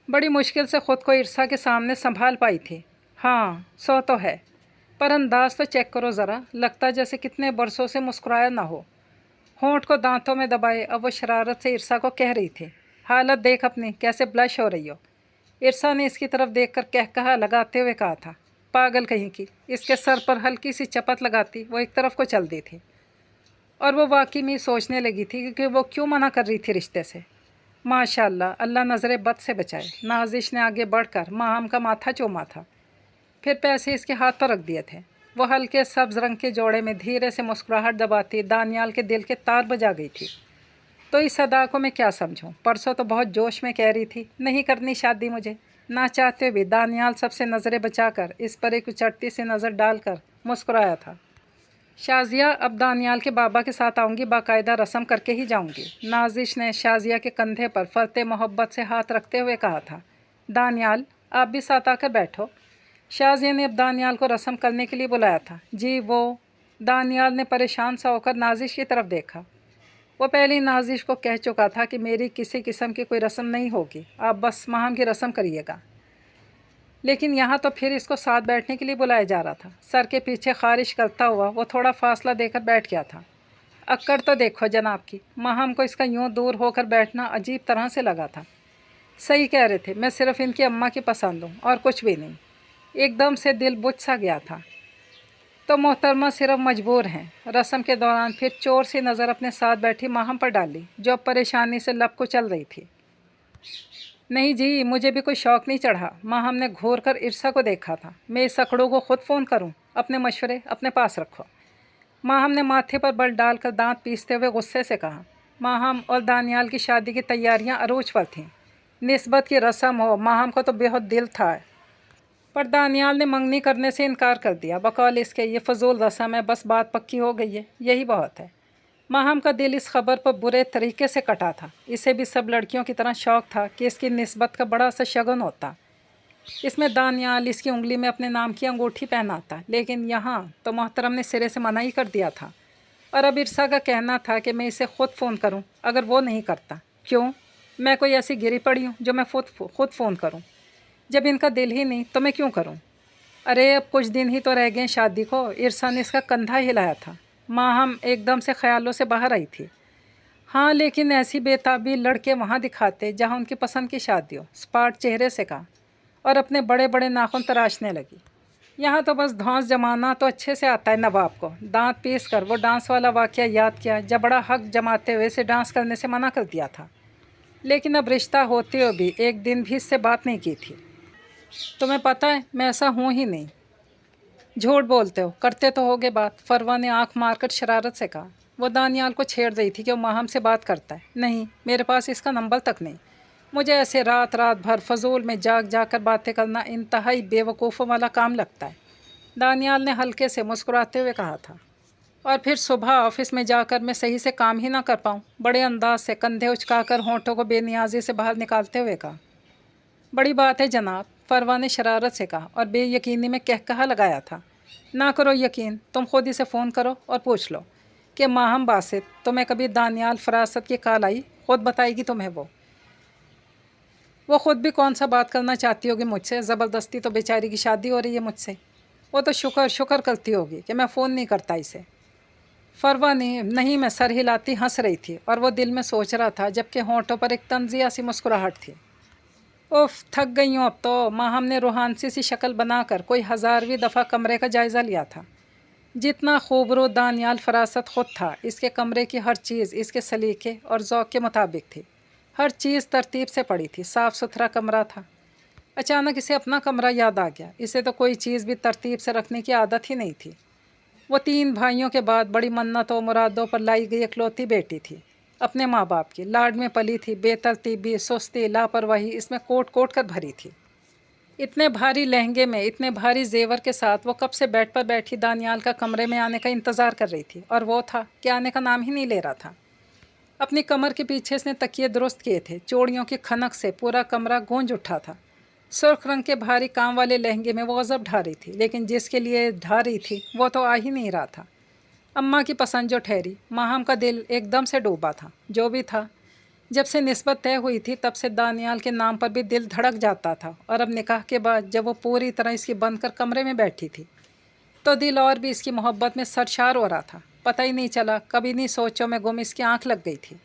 بڑی مشکل سے خود کو ارسا کے سامنے سنبھال پائی تھی۔ ہاں، سو تو ہے، پر انداز تو چیک کرو ذرا، لگتا جیسے کتنے برسوں سے مسکرایا نہ ہو۔ ہونٹ کو دانتوں میں دبائے اب وہ شرارت سے ارسا کو کہہ رہی تھی۔ حالت دیکھ اپنی، کیسے بلش ہو رہی ہو۔ ارسا نے اس کی طرف دیکھ کر کہا لگاتے ہوئے کہا تھا۔ پاگل کہیں کی، اس کے سر پر ہلکی سی چپت لگاتی وہ ایک طرف کو چل دی تھی، اور وہ واقعی میں سوچنے لگی تھی کہ وہ کیوں منع کر رہی تھی رشتے سے۔ ماشاء اللہ، اللہ نظر بد سے بچائے۔ نازش نے آگے بڑھ کر ماہم کا ماتھا چوما تھا، پھر پیسے اس کے ہاتھ پر رکھ دیے تھے۔ وہ ہلکے سبز رنگ کے جوڑے میں دھیرے سے مسکراہٹ دباتی دانیال کے دل کے تار بجا گئی تھی۔ تو اس ادا کو میں کیا سمجھوں؟ پرسوں تو بہت جوش میں کہہ رہی تھی نہیں کرنی شادی مجھے، نہ چاہتے بھی دانیال سب سے نظریں بچا کر اس پر ایک اچٹتی سی نظر ڈال کر مسکرایا تھا۔ شازیہ، اب دانیال کے بابا کے ساتھ آؤں گی، باقاعدہ رسم کر کے ہی جاؤں گی، نازش نے شازیہ کے کندھے پر فرتے محبت سے ہاتھ رکھتے ہوئے کہا تھا۔ دانیال، آپ بھی ساتھ آ کر بیٹھو۔ شازیہ نے اب دانیال کو رسم کرنے کے لیے بلایا تھا۔ جی وہ، دانیال نے پریشان سا ہو کر نازش کی طرف دیکھا۔ وہ پہلی نازش کو کہہ چکا تھا کہ میری کسی قسم کی کوئی رسم نہیں ہوگی، آپ بس ماہم کی رسم کریے گا، لیکن یہاں تو پھر اس کو ساتھ بیٹھنے کے لیے بلایا جا رہا تھا۔ سر کے پیچھے خارش کرتا ہوا وہ تھوڑا فاصلہ دے کر بیٹھ گیا تھا۔ اکڑ تو دیکھو جناب کی، ماہم کو اس کا یوں دور ہو کر بیٹھنا عجیب طرح سے لگا تھا۔ صحیح کہہ رہے تھے، میں صرف ان کی اماں کی پسند ہوں اور کچھ بھی نہیں۔ ایک دم سے دل بجھ سا گیا تھا۔ تو محترمہ صرف مجبور ہیں۔ رسم کے دوران پھر چور سی نظر اپنے ساتھ بیٹھی ماہم پر ڈالی، جو اب پریشانی سے لب کو چل رہی تھی۔ نہیں جی، مجھے بھی کوئی شوق نہیں چڑھا۔ ماہم نے گھور کر ارسا کو دیکھا تھا۔ میں اس سکڑوں کو خود فون کروں؟ اپنے مشورے اپنے پاس رکھو۔ ماہم نے ماتھے پر بل ڈال کر دانت پیستے ہوئے غصے سے کہا۔ माहम और दानियाल की शादी की तैयारियां अरूज पर थीं। निस्बत की रस्म हो, माहम को तो बेहद दिल था, पर दानियाल ने मंगनी करने से इनकार कर दिया। बकौल इसके ये फजूल रस्म है, बस बात पक्की हो गई है, यही बहुत है। माहम का दिल इस खबर पर बुरे तरीके से कटा था। इसे भी सब लड़कियों की तरह शौक़ था कि इसकी निस्बत का बड़ा सा शगुन होता। इसमें दानियाल इसकी उंगली में अपने नाम की अंगूठी पहनाता, लेकिन यहाँ तो मोहतरम ने सिरे से मना ही कर दिया था। और अब इरसा का कहना था कि मैं इसे ख़ुद फ़ोन करूं अगर वो नहीं करता। क्यों? मैं कोई ऐसी गिरी पड़ी हूं जो मैं ख़ुद फ़ोन करूं? जब इनका दिल ही नहीं तो मैं क्यों करूं? अरे अब कुछ दिन ही तो रह गए शादी को। इरसा ने इसका कंधा हिलाया था। माहम एकदम से ख्यालों से बाहर आई थी। हाँ, लेकिन ऐसी बेताबी लड़के वहाँ दिखाते जहाँ उनकी पसंद की शादी हो, स्पाट चेहरे से कहा, और अपने बड़े बड़े नाखून तराशने लगी। यहाँ तो बस धौंस जमाना तो अच्छे से आता है नवाब को। दांत पीस कर वो डांस वाला वाक़या याद किया जब बड़ा हक जमाते हुए इसे डांस करने से मना कर दिया था। लेकिन अब रिश्ता होते हुए भी एक दिन भी इससे बात नहीं की थी। तुम्हें पता है मैं ऐसा हूँ ही नहीं। झूठ बोलते हो, करते तो होगे बात, फरवा ने आँख मारकर शरारत से कहा। वो दानियाल को छेड़ रही थी कि वो माहम से बात करता है। नहीं, मेरे पास इसका नंबर तक नहीं। मुझे ऐसे रात रात भर फजूल में जाग कर बातें करना इंतहाई बेवकूफ़ों वाला काम लगता है, दानियाल ने हल्के से मुस्कुराते हुए कहा था। और फिर सुबह ऑफिस में जाकर मैं सही से काम ही ना कर पाऊँ, बड़े अंदाज से कंधे उचकाकर होंठों को बेनियाजी से बाहर निकालते हुए कहा। बड़ी बात है जनाब, फरवा ने शरारत से कहा और बेयकीनी में कहकहा लगाया था। ना करो यकीन, तुम खुद इसे फ़ोन करो और पूछ लो कि माहम बासित तुम्हें कभी दानियाल फरासत की कॉल आई? खुद बताएगी तुम्हें वो खुद भी कौन सा बात करना चाहती होगी मुझसे। ज़बरदस्ती तो बेचारी की शादी हो रही है मुझसे। वो तो शुक्र करती होगी कि मैं फ़ोन नहीं करता इसे। फरवा नहीं, मैं सर हिलाती हंस रही थी और वो दिल में सोच रहा था, जबकि होंठों पर एक तंजिया सी मुस्कुराहट थी। उफ, थक गई हूँ अब तो। माहम ने रूहानसी सी शक्ल बनाकर कोई 1000वीं दफ़ा कमरे का जायज़ा लिया था। जितना खूबरू दानियाल फरासत खुद था, इसके कमरे की हर चीज़ इसके सलीके और ज़ौक़ के मुताबिक थी। हर चीज़ तरतीब से पड़ी थी, साफ़ सुथरा कमरा था। अचानक इसे अपना कमरा याद आ गया। इसे तो कोई चीज़ भी तरतीब से रखने की आदत ही नहीं थी। वो 3 भाइयों के बाद बड़ी मन्नतों मुरादों पर लाई गई इकलौती बेटी थी। अपने माँ बाप की लाड में पली थी। बेतरतीबी, सुस्ती, लापरवाही इसमें कोट कोट कर भरी थी। इतने भारी लहंगे में, इतने भारी जेवर के साथ वो कब से बेड पर बैठी दानियाल का कमरे में आने का इंतज़ार कर रही थी, और वो था कि आने का नाम ही नहीं ले रहा था। अपनी कमर के पीछे इसने तकिए दुरुस्त किए थे। चूड़ियों की खनक से पूरा कमरा गूंज उठा था। सुर्ख रंग के भारी काम वाले लहंगे में वो गज़ब ढा रही थी, लेकिन जिसके लिए ढा रही थी वो तो आ ही नहीं रहा था। अम्मा की पसंद जो ठहरी। माहम का दिल एकदम से डूबा था। जो भी था, जब से निस्बत तय हुई थी तब से दानियाल के नाम पर भी दिल धड़क जाता था, और अब निकाह के बाद जब वो पूरी तरह इसकी बंद कर कमरे में बैठी थी तो दिल और भी इसकी मोहब्बत में सरशार हो रहा था। पता ही नहीं चला कब इन्हीं सोचों में गुम इसकी आंख लग गई थी।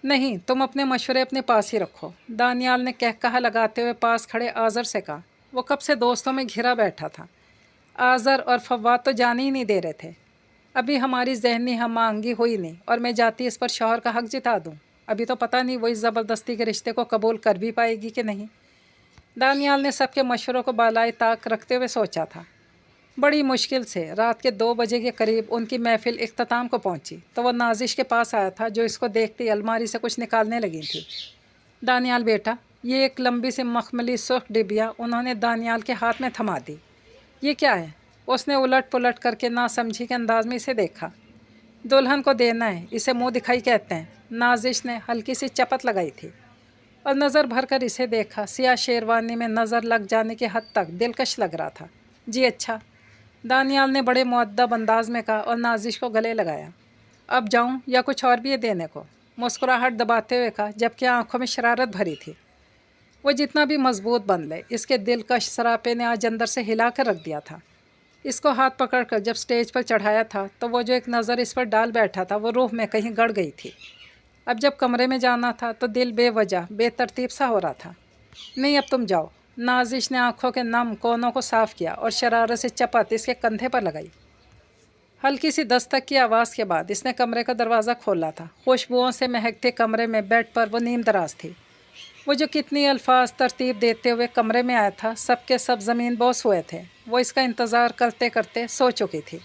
नहीं, तुम अपने मशवरे अपने पास ही रखो, दानियाल ने कहकहा लगाते हुए पास खड़े आज़र से कहा। वो कब से दोस्तों में घिरा बैठा था। आज़र और फवाद तो जाने ही नहीं दे रहे थे। अभी हमारी जहनी हम आहंगी हुई नहीं, और मैं जाती इस पर शौहर का हक जिता दूँ। अभी तो पता नहीं वो इस ज़बरदस्ती के रिश्ते को कबूल कर भी पाएगी कि नहीं। दानियाल ने सबके मशवरों को बालाए ताक रखते हुए सोचा था। बड़ी मुश्किल से रात के 2 बजे के करीब उनकी महफिल इख्तिताम को पहुंची तो वह नाजिश के पास आया था, जो इसको देखते ही अलमारी से कुछ निकालने लगी थी। दानियाल बेटा, ये एक लंबी से मखमली सुर्ख डिबिया उन्होंने दानियाल के हाथ में थमा दी। ये क्या है? उसने उलट पुलट करके नासमझी के अंदाज में इसे देखा। दुल्हन को देना है, इसे मुँह दिखाई कहते हैं। नाजिश ने हल्की सी चपत लगाई थी और नज़र भर कर इसे देखा। सियाह शेरवानी में नज़र लग जाने की हद तक दिलकश लग रहा था। जी अच्छा, दानियाल ने बड़े मुअद्दब अंदाज में कहा और नाजिश को गले लगाया। अब जाऊं या कुछ और भी है देने को? मुस्कुराहट दबाते हुए कहा, जबकि आंखों में शरारत भरी थी। वो जितना भी मजबूत बन ले, इसके दिलकश सरापे ने आज अंदर से हिला कर रख दिया था। इसको हाथ पकड़कर जब स्टेज पर चढ़ाया था तो वो जो एक नज़र इस पर डाल बैठा था वो रूह में कहीं गड़ गई थी। अब जब कमरे में जाना था तो दिल बेवजह बेतरतीब सा हो रहा था। नहीं, अब तुम जाओ। नाजिश ने आंखों के नम कोनों को साफ़ किया और शरारत से चपत इसके कंधे पर लगाई। हल्की सी दस्तक की आवाज़ के बाद इसने कमरे का दरवाज़ा खोला था। खुशबुओं से महकते कमरे में बेड पर वो नीम दराज थी। वो जो कितनी अल्फाज तरतीब देते हुए कमरे में आया था, सबके सब ज़मीन बोस हुए थे। वो इसका इंतज़ार करते करते सो चुकी थी।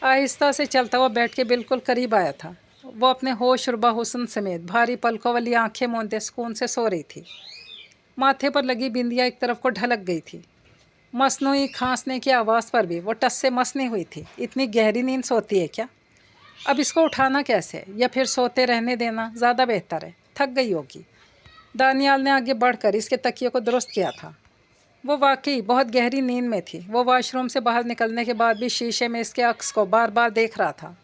आहिस्ता से चलता हुआ बेड के बिल्कुल करीब आया था। वो अपने होश रुबा हुस्न समेत भारी पलकों वाली आंखें मूंदे सुकून से सो रही थी। माथे पर लगी बिंदिया एक तरफ को ढलक गई थी। मसनूई खांसने की आवाज़ पर भी वो टस से मस नहीं हुई थी। इतनी गहरी नींद सोती है क्या? अब इसको उठाना कैसे, या फिर सोते रहने देना ज़्यादा बेहतर है? थक गई होगी। दानियाल ने आगे बढ़कर इसके तकिए को दुरुस्त किया था। वो वाकई बहुत गहरी नींद में थी। वो वॉशरूम से बाहर निकलने के बाद भी शीशे में इसके अक्स को बार बार देख रहा था।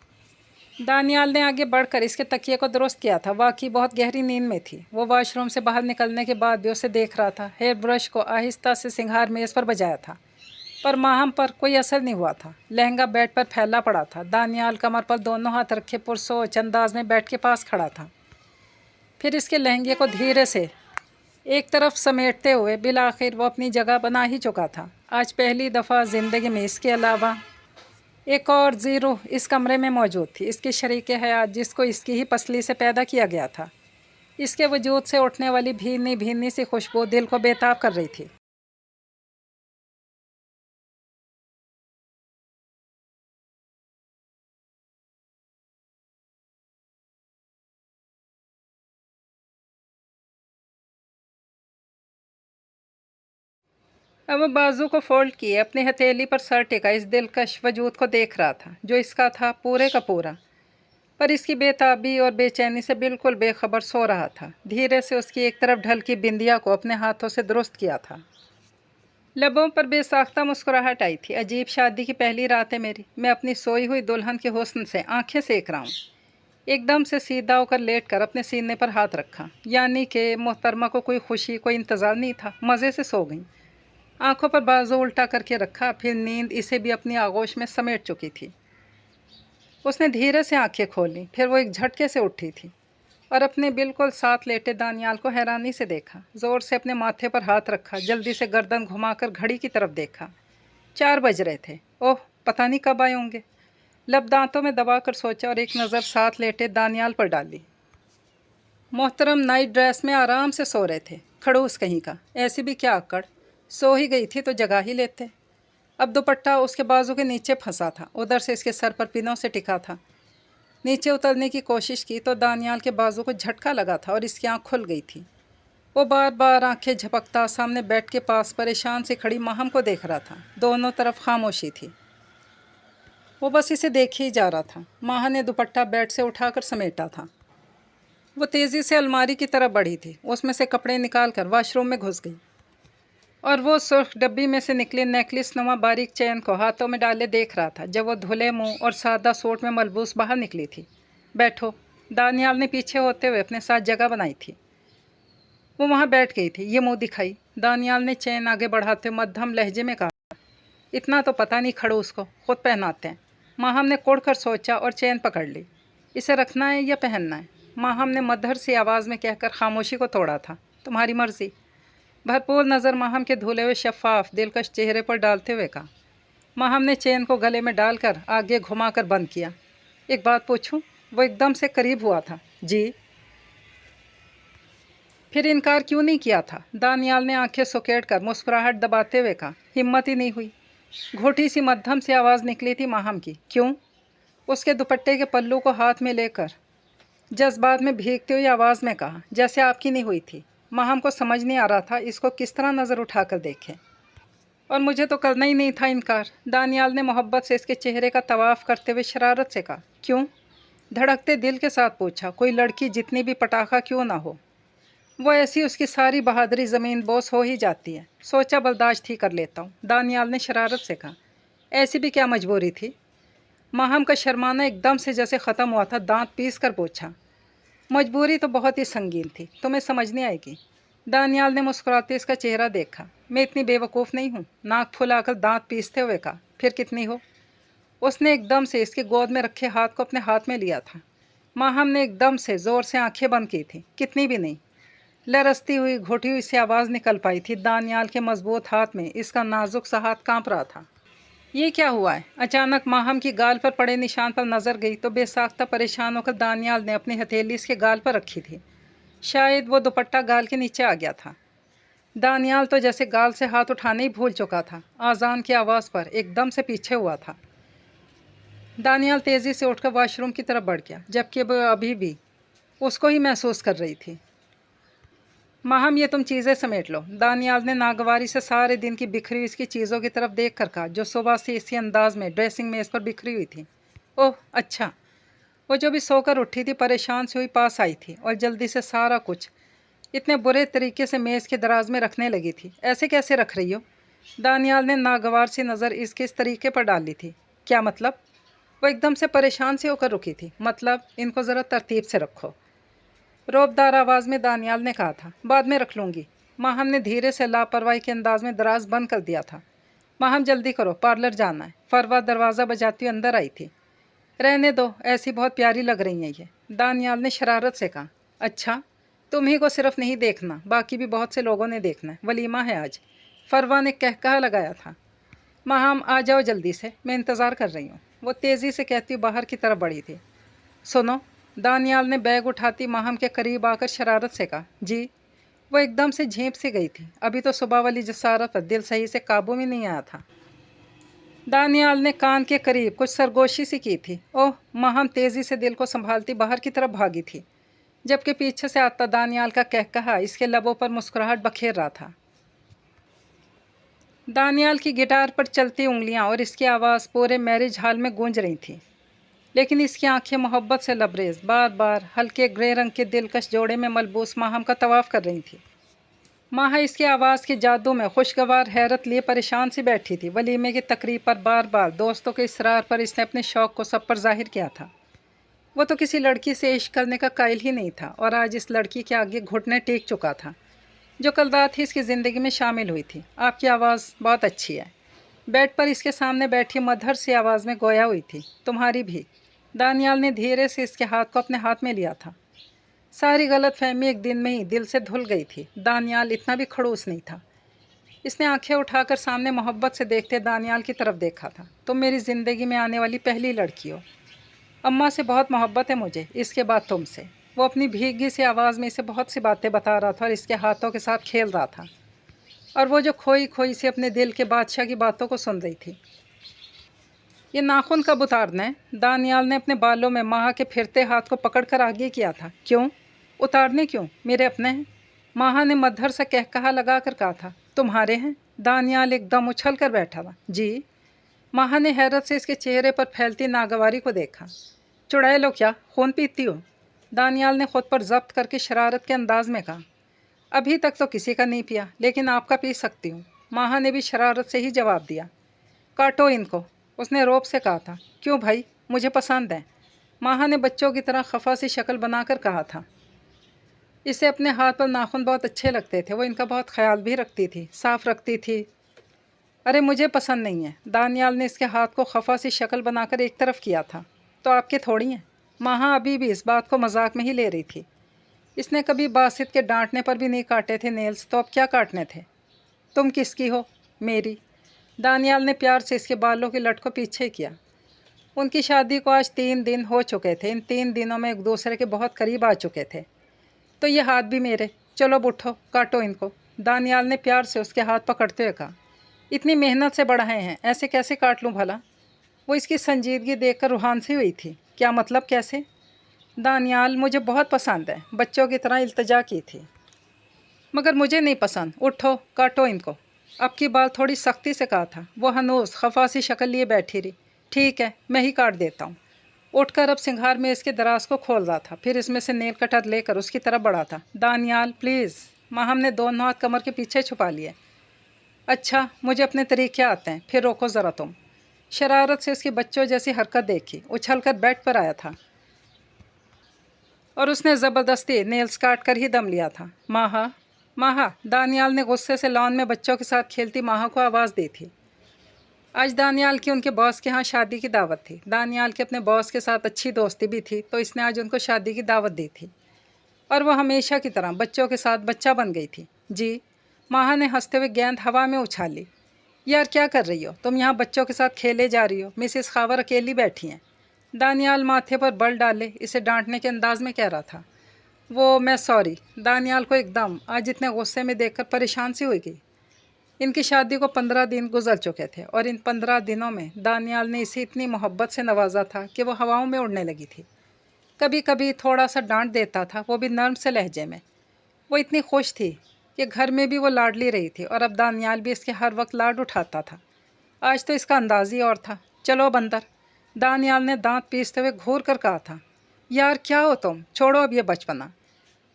दानियाल ने आगे बढ़कर इसके तकिए को दुरुस्त किया था। वाकई बहुत गहरी नींद में थी। वो वॉशरूम से बाहर निकलने के बाद भी उसे देख रहा था। हेयर ब्रश को आहिस्ता से सिंगार मेज़ पर बजाया था, पर माहम पर कोई असर नहीं हुआ था। लहंगा बेड पर फैला पड़ा था। दानियाल कमर पर दोनों हाथ रखे पुरसोच अंदाज में बेड के पास खड़ा था। फिर इसके लहंगे को धीरे से एक तरफ समेटते हुए बिल आखिर वो अपनी जगह बना ही चुका था। आज पहली दफ़ा ज़िंदगी में इसके अलावा एक और ज़ीरो इस कमरे में मौजूद थी। इसकी शरीके हयात, जिसको इसकी ही पसली से पैदा किया गया था। इसके वजूद से उठने वाली भीनी भीनी सी खुशबू दिल को बेताब कर रही थी। अब वो बाजू को फोल्ड किए अपनी हथेली पर सर टेका इस दिलकश वजूद को देख रहा था, जो इसका था पूरे का पूरा, पर इसकी बेताबी और बेचैनी से बिल्कुल बेखबर सो रहा था। धीरे से उसकी एक तरफ ढलकी बिंदिया को अपने हाथों से दुरुस्त किया था। लबों पर बेसाख्ता मुस्कुराहट आई थी। अजीब शादी की पहली रात है मेरी। मैं अपनी सोई हुई दुल्हन के हुस्न से आंखें सेक रहा हूँ। एकदम से सीधा होकर लेट कर अपने सीने पर हाथ रखा, यानी कि मोहतरमा को कोई खुशी, कोई इंतज़ार नहीं था। मज़े से सो गई। आंखों पर बाजू उल्टा करके रखा। फिर नींद इसे भी अपनी आगोश में समेट चुकी थी। उसने धीरे से आंखें खोली। फिर वो एक झटके से उठी थी और अपने बिल्कुल साथ लेटे दानियाल को हैरानी से देखा। ज़ोर से अपने माथे पर हाथ रखा। जल्दी से गर्दन घुमाकर घड़ी की तरफ देखा। 4 बज रहे थे। ओह, पता नहीं कब आए होंगे। लब दांतों में दबाकर सोचा और एक नज़र साथ लेटे दानियाल पर डाली। मोहतरम नाइट ड्रेस में आराम से सो रहे थे। खड़ूस कहीं का। ऐसी भी क्या अक्कड़, सो ही गई थी तो जगा ही लेते। अब दुपट्टा उसके बाजू के नीचे फंसा था। उधर से इसके सर पर पिनों से टिका था। नीचे उतरने की कोशिश की तो दानियाल के बाजू को झटका लगा था और इसकी आंख खुल गई थी। वो बार बार आंखें झपकता सामने बेड के पास परेशान से खड़ी माहम को देख रहा था। दोनों तरफ खामोशी थी। वो बस इसे देख ही जा रहा था। माह ने दुपट्टा बेड से उठाकर समेटा था। वो तेज़ी से अलमारी की तरफ बढ़ी थी। उसमें से कपड़े निकाल कर वॉशरूम में घुस गई और वो सुर्ख डब्बी में से निकली नेकलेस नुमा बारीक चैन को हाथों में डाले देख रहा था, जब वो धुले मुंह और सादा सूट में मलबूस बाहर निकली थी। बैठो, दानियाल ने पीछे होते हुए अपने साथ जगह बनाई थी। वो वहाँ बैठ गई थी। ये मुंह दिखाई। दानियाल ने चैन आगे बढ़ाते मध्यम लहजे में कहा, इतना तो पता नहीं खड़ूस को, खुद पहनाते हैं। माहम ने कुड़ कर सोचा और चैन पकड़ ली। इसे रखना है या पहनना है? माहम ने मधुर सी आवाज़ में कहकर खामोशी को तोड़ा था। तुम्हारी मर्ज़ी। भरपूर नज़र माहम के धुले हुए शफ़ाफ दिलकश चेहरे पर डालते हुए कहा। माहम ने चेन को गले में डालकर आगे घुमाकर बंद किया। एक बात पूछूं? वो एकदम से करीब हुआ था। जी। फिर इनकार क्यों नहीं किया था? दानियाल ने आंखें सुकेट कर मुस्कुराहट दबाते हुए कहा। हिम्मत ही नहीं हुई। घोटी सी मध्यम सी आवाज़ निकली थी माहम की। क्यों? उसके दुपट्टे के पल्लू को हाथ में लेकर जज्बात में भीगती हुई आवाज़ में कहा, जैसे आपकी नहीं हुई थी। माहम को समझ नहीं आ रहा था इसको किस तरह नज़र उठाकर देखें, और मुझे तो करना ही नहीं था इनकार। दानियाल ने मोहब्बत से इसके चेहरे का तवाफ़ करते हुए शरारत से कहा। क्यों? धड़कते दिल के साथ पूछा। कोई लड़की जितनी भी पटाखा क्यों ना हो, वो ऐसी उसकी सारी बहादुरी ज़मीन बोस हो ही जाती है। सोचा बर्दाश्त ही कर लेता हूँ, दानियाल ने शरारत से कहा। ऐसी भी क्या मजबूरी थी? माहम का शर्माना एकदम से जैसे ख़त्म हुआ था। दांत पीस कर पूछा। मजबूरी तो बहुत ही संगीन थी, तुम्हें समझ नहीं आएगी। दानियाल ने मुस्कुराते इसका चेहरा देखा। मैं इतनी बेवकूफ़ नहीं हूँ, नाक फुलाकर दांत पीसते हुए कहा। फिर कितनी हो? उसने एकदम से इसके गोद में रखे हाथ को अपने हाथ में लिया था। माहम ने एकदम से ज़ोर से आंखें बंद की थी। कितनी भी नहीं। लरसती हुई घुटी हुई सी आवाज़ निकल पाई थी। दानियाल के मजबूत हाथ में इसका नाजुक सा हाथ काँप रहा था। ये क्या हुआ है? अचानक माहम की गाल पर पड़े निशान पर नज़र गई तो बेसाख्ता परेशान होकर दानियाल ने अपनी हथेली इसके गाल पर रखी थी। शायद वो दुपट्टा गाल के नीचे आ गया था। दानियाल तो जैसे गाल से हाथ उठाने ही भूल चुका था। आज़ान की आवाज़ पर एकदम से पीछे हुआ था। दानियाल तेज़ी से उठकर वॉशरूम की तरफ बढ़ गया, जबकि वो अभी भी उसको ही महसूस कर रही थी। माहम, ये तुम चीज़ें समेट लो। दानियाल ने नागवारी से सारे दिन की बिखरी हुई इसकी चीज़ों की तरफ देख कर कहा, जो सुबह से इसी अंदाज में ड्रेसिंग मेज़ पर बिखरी हुई थी। ओह अच्छा। वो जो भी सोकर उठी थी परेशान से हुई पास आई थी और जल्दी से सारा कुछ इतने बुरे तरीके से मेज़ के दराज में रखने लगी थी। ऐसे कैसे रख रही हो? दानियाल ने नागवार सी नज़र इसके इस तरीके पर डाली थी। क्या मतलब? वो एकदम से परेशान से होकर रुकी थी। मतलब इनको ज़रा तरतीब से रखो, रौबदार आवाज़ में दानियाल ने कहा था। बाद में रख लूँगी। माहम ने धीरे से लापरवाही के अंदाज में दराज बंद कर दिया था। माहम जल्दी करो, पार्लर जाना है। फरवा दरवाज़ा बजाती हुई अंदर आई थी। रहने दो, ऐसी बहुत प्यारी लग रही हैं ये, दानियाल ने शरारत से कहा। अच्छा, तुम्ही को सिर्फ नहीं देखना, बाकी भी बहुत से लोगों ने देखना है। वलीमा है आज, फरवा ने कहकहा लगाया था। माहम आ जाओ जल्दी से, मैं इंतज़ार कर रही हूँ, वो तेज़ी से कहती बाहर की तरफ बढ़ी थी। सुनो, दानियाल ने बैग उठाती माहम के करीब आकर शरारत से कहा। जी। वो एकदम से झेंप सी गई थी। अभी तो सुबह वाली जसारत पर दिल सही से काबू में नहीं आया था। दानियाल ने कान के करीब कुछ सरगोशी सी की थी। ओह, माहम तेज़ी से दिल को संभालती बाहर की तरफ भागी थी, जबकि पीछे से आता दानियाल का कहकहा इसके लबों पर मुस्कुराहट बखेर रहा था। दानियाल की गिटार पर चलती उंगलियां और इसकी आवाज़ पूरे मैरिज हॉल में गूंज रही थी, लेकिन इसकी आंखें मोहब्बत से लबरेज बार बार हल्के ग्रे रंग के दिलकश जोड़े में मलबूस माहम का तवाफ़ कर रही थी। माहा इसकी आवाज़ के जादू में खुशगवार हैरत लिए परेशान सी बैठी थी। वलीमे की तकरीब पर बार बार दोस्तों के इसरार पर इसने अपने शौक़ को सब पर जाहिर किया था। वो तो किसी लड़की से इश्क करने का कायल ही नहीं था, और आज इस लड़की के आगे घुटने टेक चुका था, जो कल रात ही इसकी ज़िंदगी में शामिल हुई थी। आपकी आवाज़ बहुत अच्छी है। बेड पर इसके सामने बैठी मधुर सी आवाज़ में गोया हुई थी। तुम्हारी भी। दानियाल ने धीरे से इसके हाथ को अपने हाथ में लिया था। सारी गलत फहमी एक दिन में ही दिल से धुल गई थी। दानियाल इतना भी खड़ूस नहीं था। इसने आंखें उठाकर सामने मोहब्बत से देखते दानियाल की तरफ देखा था। तुम मेरी ज़िंदगी में आने वाली पहली लड़की हो। अम्मा से बहुत मोहब्बत है मुझे, इसके बाद तुमसे। वो अपनी भीगी सी आवाज़ में इसे बहुत सी बातें बता रहा था और इसके हाथों के साथ खेल रहा था, और वो जो खोई खोई से अपने दिल के बादशाह की बातों को सुन रही थी। ये नाखून कब उतारना है? दानियाल ने अपने बालों में माह के फिरते हाथ को पकड़कर आगे किया था। क्यों उतारने? क्यों, मेरे अपने हैं। माह ने मद्धर सा कहकहा लगा कर कहा था। तुम्हारे हैं? दानियाल एकदम उछल कर बैठा था। जी। माह ने हैरत से इसके चेहरे पर फैलती नागवारी को देखा। चुड़ैल लो क्या, खून पीती हो? दानियाल ने खुद पर जब्त करके शरारत के अंदाज में कहा। अभी तक तो किसी का नहीं पिया, लेकिन आपका पी सकती हूँ। माह ने भी शरारत से ही जवाब दिया। काटो इनको, उसने रौब से कहा था। क्यों भाई, मुझे पसंद है, माहा ने बच्चों की तरह खफा सी शक्ल बनाकर कहा था। इसे अपने हाथ पर नाखून बहुत अच्छे लगते थे। वो इनका बहुत ख्याल भी रखती थी, साफ रखती थी। अरे मुझे पसंद नहीं है। दानियाल ने इसके हाथ को खफा सी शक्ल बनाकर एक तरफ किया था। तो आपके थोड़ी हैं। माहा अभी भी इस बात को मजाक में ही ले रही थी। इसने कभी बासित के डांटने पर भी नहीं काटे थे नेल्स, तो अब क्या काटने थे? तुम किसकी हो? मेरी। दानियाल ने प्यार से इसके बालों की लट को पीछे किया। उनकी शादी को आज 3 दिन हो चुके थे। इन 3 दिनों में एक दूसरे के बहुत करीब आ चुके थे। तो ये हाथ भी मेरे। चलो उठो, काटो इनको, दानियाल ने प्यार से उसके हाथ पकड़ते हुए कहा। इतनी मेहनत से बढ़ाए हैं, ऐसे कैसे काट लूँ भला? वो इसकी संजीदगी देखकर रूहान सी हुई थी। क्या मतलब, कैसे? दानियाल, मुझे बहुत पसंद है, बच्चों की तरह इल्तजा की थी। मगर मुझे नहीं पसंद। उठो, काटो इनको। अब की बात थोड़ी सख्ती से कहा था। वो हनूस खफा सी शक्ल लिए बैठी रही। ठीक है, मैं ही काट देता हूँ। उठकर अब सिंगार में इसके दराज को खोल रहा था, फिर इसमें से नेल कटर लेकर उसकी तरफ बढ़ा था। दानियाल प्लीज़। माहम ने दोनों हाथ कमर के पीछे छुपा लिए। अच्छा, मुझे अपने तरीके आते हैं, फिर रोको ज़रा तुम। शरारत से उसकी बच्चों जैसी हरकत देखी। उछल कर बेड पर आया था और उसने ज़बरदस्ती नेल्स काट कर ही दम लिया था। माहा, माहा, दानियाल ने गुस्से से लॉन में बच्चों के साथ खेलती माहा को आवाज़ दी थी। आज दानियाल की उनके बॉस के यहाँ शादी की दावत थी। दानियाल के अपने बॉस के साथ अच्छी दोस्ती भी थी, तो इसने आज उनको शादी की दावत दी थी, और वह हमेशा की तरह बच्चों के साथ बच्चा बन गई थी। जी। माहा ने हंसते हुए गेंद हवा में उछाली। यार क्या कर रही हो तुम, यहाँ बच्चों के साथ खेले जा रही हो। मिसेस खावर अकेली बैठी हैं। दानियाल माथे पर बल डाले इसे डांटने के अंदाज में कह रहा था। मैं सॉरी। दानियाल को एकदम आज इतने गुस्से में देखकर परेशान सी हुई गई। इनकी शादी को 15 दिन गुजर चुके थे और इन 15 दिनों में दानियाल ने इसे इतनी मोहब्बत से नवाजा था कि वो हवाओं में उड़ने लगी थी। कभी कभी थोड़ा सा डांट देता था, वो भी नर्म से लहजे में। वो इतनी खुश थी कि घर में भी वो लाडली रही थी और अब दानियाल भी इसके हर वक्त लाड उठाता था। आज तो इसका अंदाज ही और था। चलो बंदर, दानियाल ने दांत पीसते हुए घूर कर कहा था। यार क्या हो तुम, छोड़ो अब ये बचपना।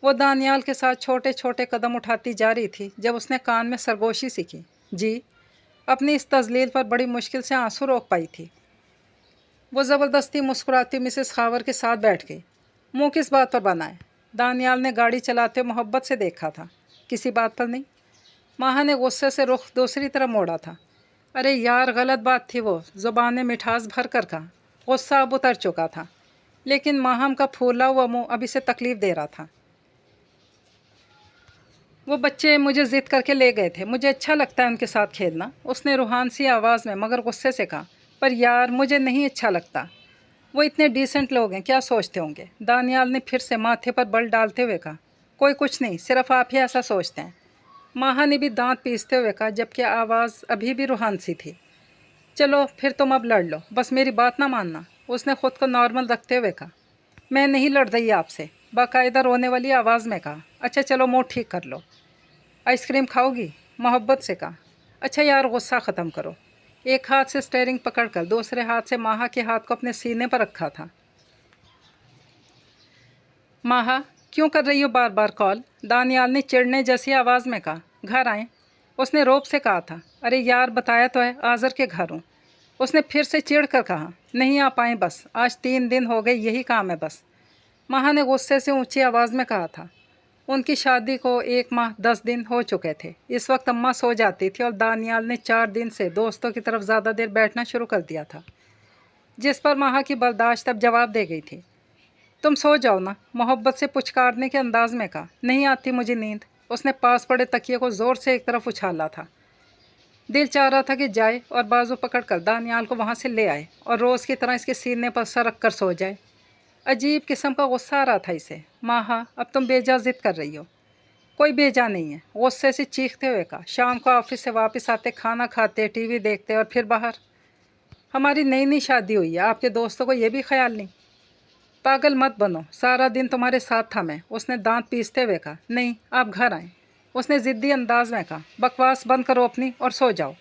वो दानियाल के साथ छोटे छोटे कदम उठाती जा रही थी जब उसने कान में सरगोशी सी की। जी। अपनी इस तजलील पर बड़ी मुश्किल से आंसू रोक पाई थी। वो ज़बरदस्ती मुस्कुराती मिसेस खावर के साथ बैठ गई। मुंह किस बात पर बनाए? दानियाल ने गाड़ी चलाते मोहब्बत से देखा था। किसी बात पर नहीं। माहा ने गुस्से से रुख दूसरी तरफ मोड़ा था। अरे यार, गलत बात थी वो, ज़ुबान में मिठास भर कर कहा। गुस्सा अब उतर चुका था, लेकिन माहम का फूला हुआ मुंह अब इसे तकलीफ़ दे रहा था। वो बच्चे मुझे ज़िद करके ले गए थे, मुझे अच्छा लगता है उनके साथ खेलना, उसने रूहान सी आवाज़ में मगर गुस्से से कहा। पर यार, मुझे नहीं अच्छा लगता। वो इतने डिसेंट लोग हैं, क्या सोचते होंगे? दानियाल ने फिर से माथे पर बल डालते हुए कहा। कोई कुछ नहीं, सिर्फ आप ही ऐसा सोचते हैं। माहा ने भी दांत पीसते हुए कहा, जबकि आवाज़ अभी भी रूहान सी थी। चलो फिर तुम अब लड़ लो, बस मेरी बात ना मानना, उसने ख़ुद को नॉर्मल रखते हुए कहा। मैं नहीं लड़ रही आपसे, बाकायदा रोने वाली आवाज़ में कहा। अच्छा चलो, मुँह ठीक कर लो। आइसक्रीम खाओगी? मोहब्बत से कहा। अच्छा यार, गुस्सा ख़त्म करो। एक हाथ से स्टीयरिंग पकड़कर दूसरे हाथ से माहा के हाथ को अपने सीने पर रखा था। माहा, क्यों कर रही हो बार बार कॉल? दानियाल ने चिढ़ने जैसी आवाज़ में कहा। घर आएँ, उसने रोब से कहा था। अरे यार, बताया तो है आज़र के घर हूँ, उसने फिर से चिढ़ कर कहा। नहीं आ पाए बस, आज 3 दिन हो गए, यही काम है बस। माहा ने गुस्से से ऊंची आवाज़ में कहा था। उनकी शादी को 1 माह 10 दिन हो चुके थे। इस वक्त अम्मा सो जाती थी और दानियाल ने 4 दिन से दोस्तों की तरफ ज़्यादा देर बैठना शुरू कर दिया था, जिस पर माहा की बर्दाश्त अब जवाब दे गई थी। तुम सो जाओ ना, मोहब्बत से पुचकारने के अंदाज में कहा। नहीं आती मुझे नींद, उसने पास पड़े तकिए को ज़ोर से एक तरफ उछाला था। दिल चाह रहा था कि जाए और बाजू पकड़कर दानियाल को वहाँ से ले आए और रोज़ की तरह इसके सीने पर सर रख कर सो जाए। अजीब किस्म का गुस्सा आ रहा था इसे। माहा, अब तुम बेजा ज़िद कर रही हो। कोई बेजा नहीं है, गुस्से से चीखते हुए कहा। शाम को ऑफिस से वापस आते, खाना खाते, टीवी देखते और फिर बाहर। हमारी नई नई शादी हुई है, आपके दोस्तों को ये भी ख्याल नहीं? पागल मत बनो, सारा दिन तुम्हारे साथ था मैं, उसने दांत पीसते हुए कहा। नहीं, आप घर आएँ, उसने ज़िद्दी अंदाज में कहा। बकवास बंद करो अपनी और सो जाओ,